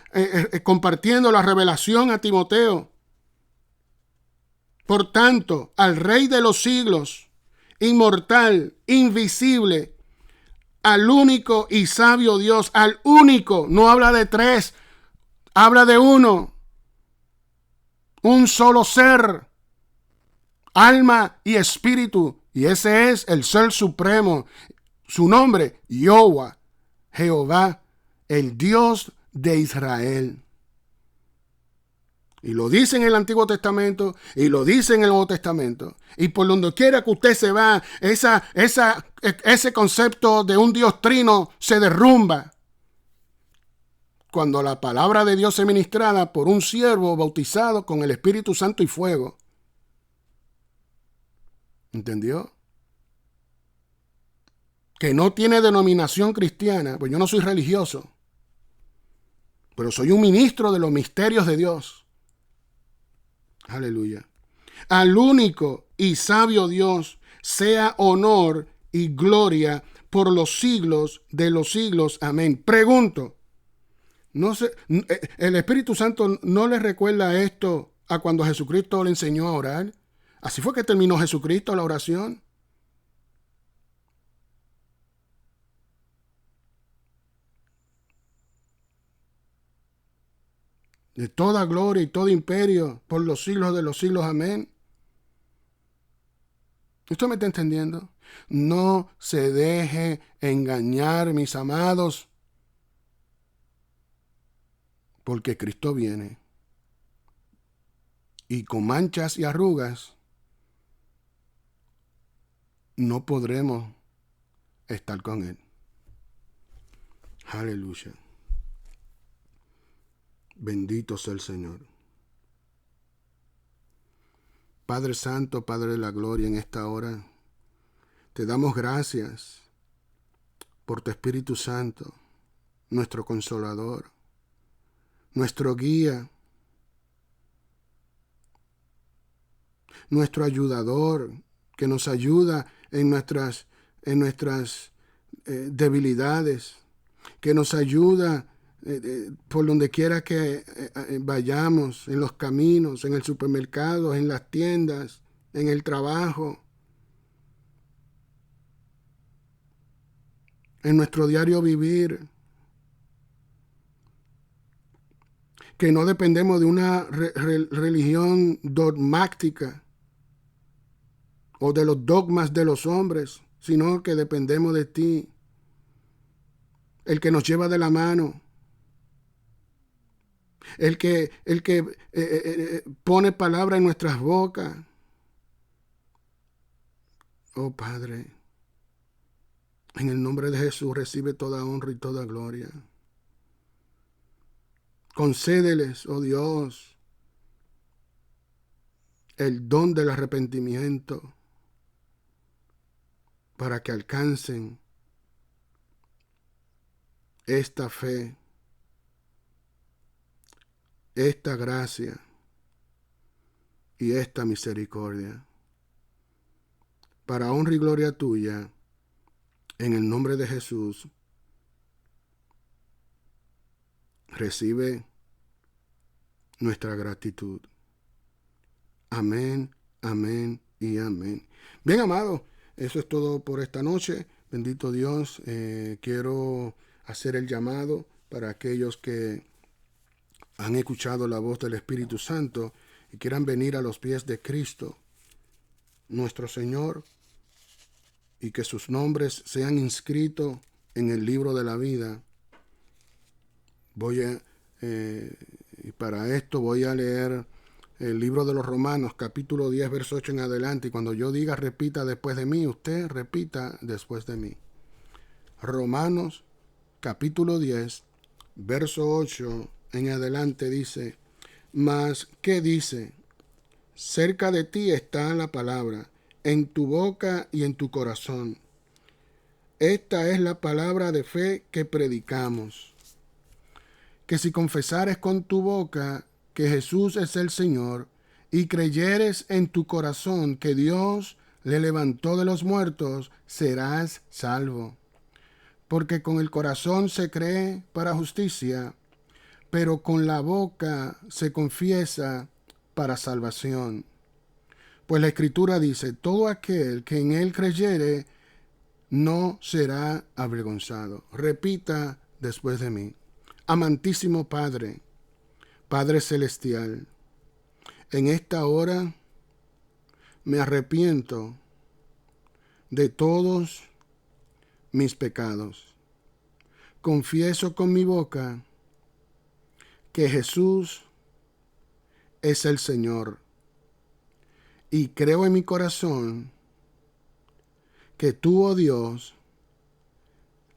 Speaker 1: compartiendo la revelación a Timoteo. Por tanto, al Rey de los siglos, inmortal, invisible, al único y sabio Dios, al único, no habla de tres, habla de uno, un solo ser, alma y espíritu, y ese es el ser supremo. Su nombre, Jehová, el Dios de Israel. Y lo dice en el Antiguo Testamento y lo dice en el Nuevo Testamento. Y por donde quiera que usted se va, ese concepto de un Dios trino se derrumba cuando la palabra de Dios es ministrada por un siervo bautizado con el Espíritu Santo y fuego. ¿Entendió? Que no tiene denominación cristiana, pues yo no soy religioso, pero soy un ministro de los misterios de Dios. Aleluya. Al único y sabio Dios sea honor y gloria por los siglos de los siglos. Amén. Pregunto, no sé, ¿el Espíritu Santo no le recuerda esto a cuando Jesucristo le enseñó a orar? Así fue que terminó Jesucristo la oración. De toda gloria y todo imperio por los siglos de los siglos. Amén. ¿Usted me está entendiendo? No se deje engañar, mis amados, porque Cristo viene. Y con manchas y arrugas no podremos estar con Él. Aleluya. Bendito sea el Señor. Padre Santo, Padre de la Gloria, en esta hora te damos gracias por tu Espíritu Santo, nuestro Consolador, nuestro guía, nuestro ayudador, que nos ayuda en nuestras debilidades, que nos ayuda por donde quiera que vayamos, en los caminos, en el supermercado, en las tiendas, en el trabajo, en nuestro diario vivir, que no dependemos de una religión dogmática o de los dogmas de los hombres, sino que dependemos de ti, el que nos lleva de la mano, el que pone palabra en nuestras bocas. Oh Padre, en el nombre de Jesús recibe toda honra y toda gloria. Concédeles, oh Dios, el don del arrepentimiento para que alcancen esta fe, esta gracia y esta misericordia. Para honra y gloria tuya, en el nombre de Jesús, recibe nuestra gratitud. Amén, amén y amén. Bien, amado, eso es todo por esta noche. Bendito Dios, quiero hacer el llamado para aquellos que han escuchado la voz del Espíritu Santo y quieran venir a los pies de Cristo, nuestro Señor, y que sus nombres sean inscritos en el libro de la vida. Y para esto voy a leer el libro de los Romanos, capítulo 10, verso 8 en adelante. Y cuando yo diga repita después de mí, usted repita después de mí. Romanos, capítulo 10, verso 8 en adelante dice: Mas, ¿qué dice? Cerca de ti está la palabra, en tu boca y en tu corazón. Esta es la palabra de fe que predicamos. Que si confesares con tu boca que Jesús es el Señor, y creyeres en tu corazón que Dios le levantó de los muertos, serás salvo. Porque con el corazón se cree para justicia, pero con la boca se confiesa para salvación. Pues la Escritura dice: todo aquel que en él creyere no será avergonzado. Repita después de mí. Amantísimo Padre, Padre Celestial, en esta hora me arrepiento de todos mis pecados. Confieso con mi boca que Jesús es el Señor y creo en mi corazón que tú, oh Dios,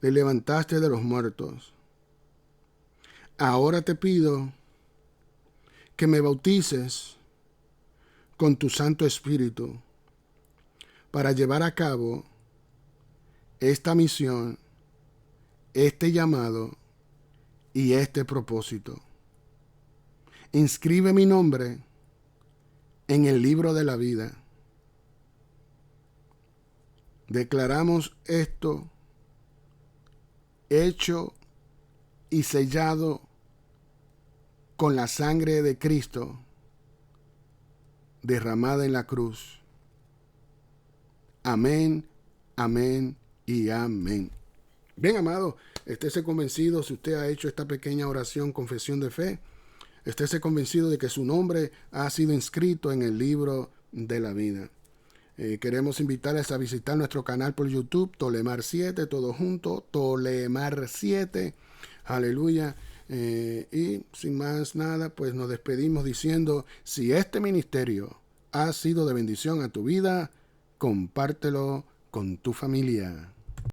Speaker 1: le levantaste de los muertos. Ahora te pido que me bautices con tu Santo Espíritu para llevar a cabo esta misión, este llamado y este propósito. Inscribe mi nombre en el libro de la vida. Declaramos esto hecho y sellado con la sangre de Cristo derramada en la cruz. Amén, amén y amén. Bien, amado, estése convencido, si usted ha hecho esta pequeña oración, confesión de fe, estése convencido de que su nombre ha sido inscrito en el libro de la vida. Queremos invitarles a visitar nuestro canal por YouTube, Tolemar 7, todo junto, Tolemar 7, aleluya. Y sin más nada, pues nos despedimos diciendo, si este ministerio ha sido de bendición a tu vida, compártelo con tu familia.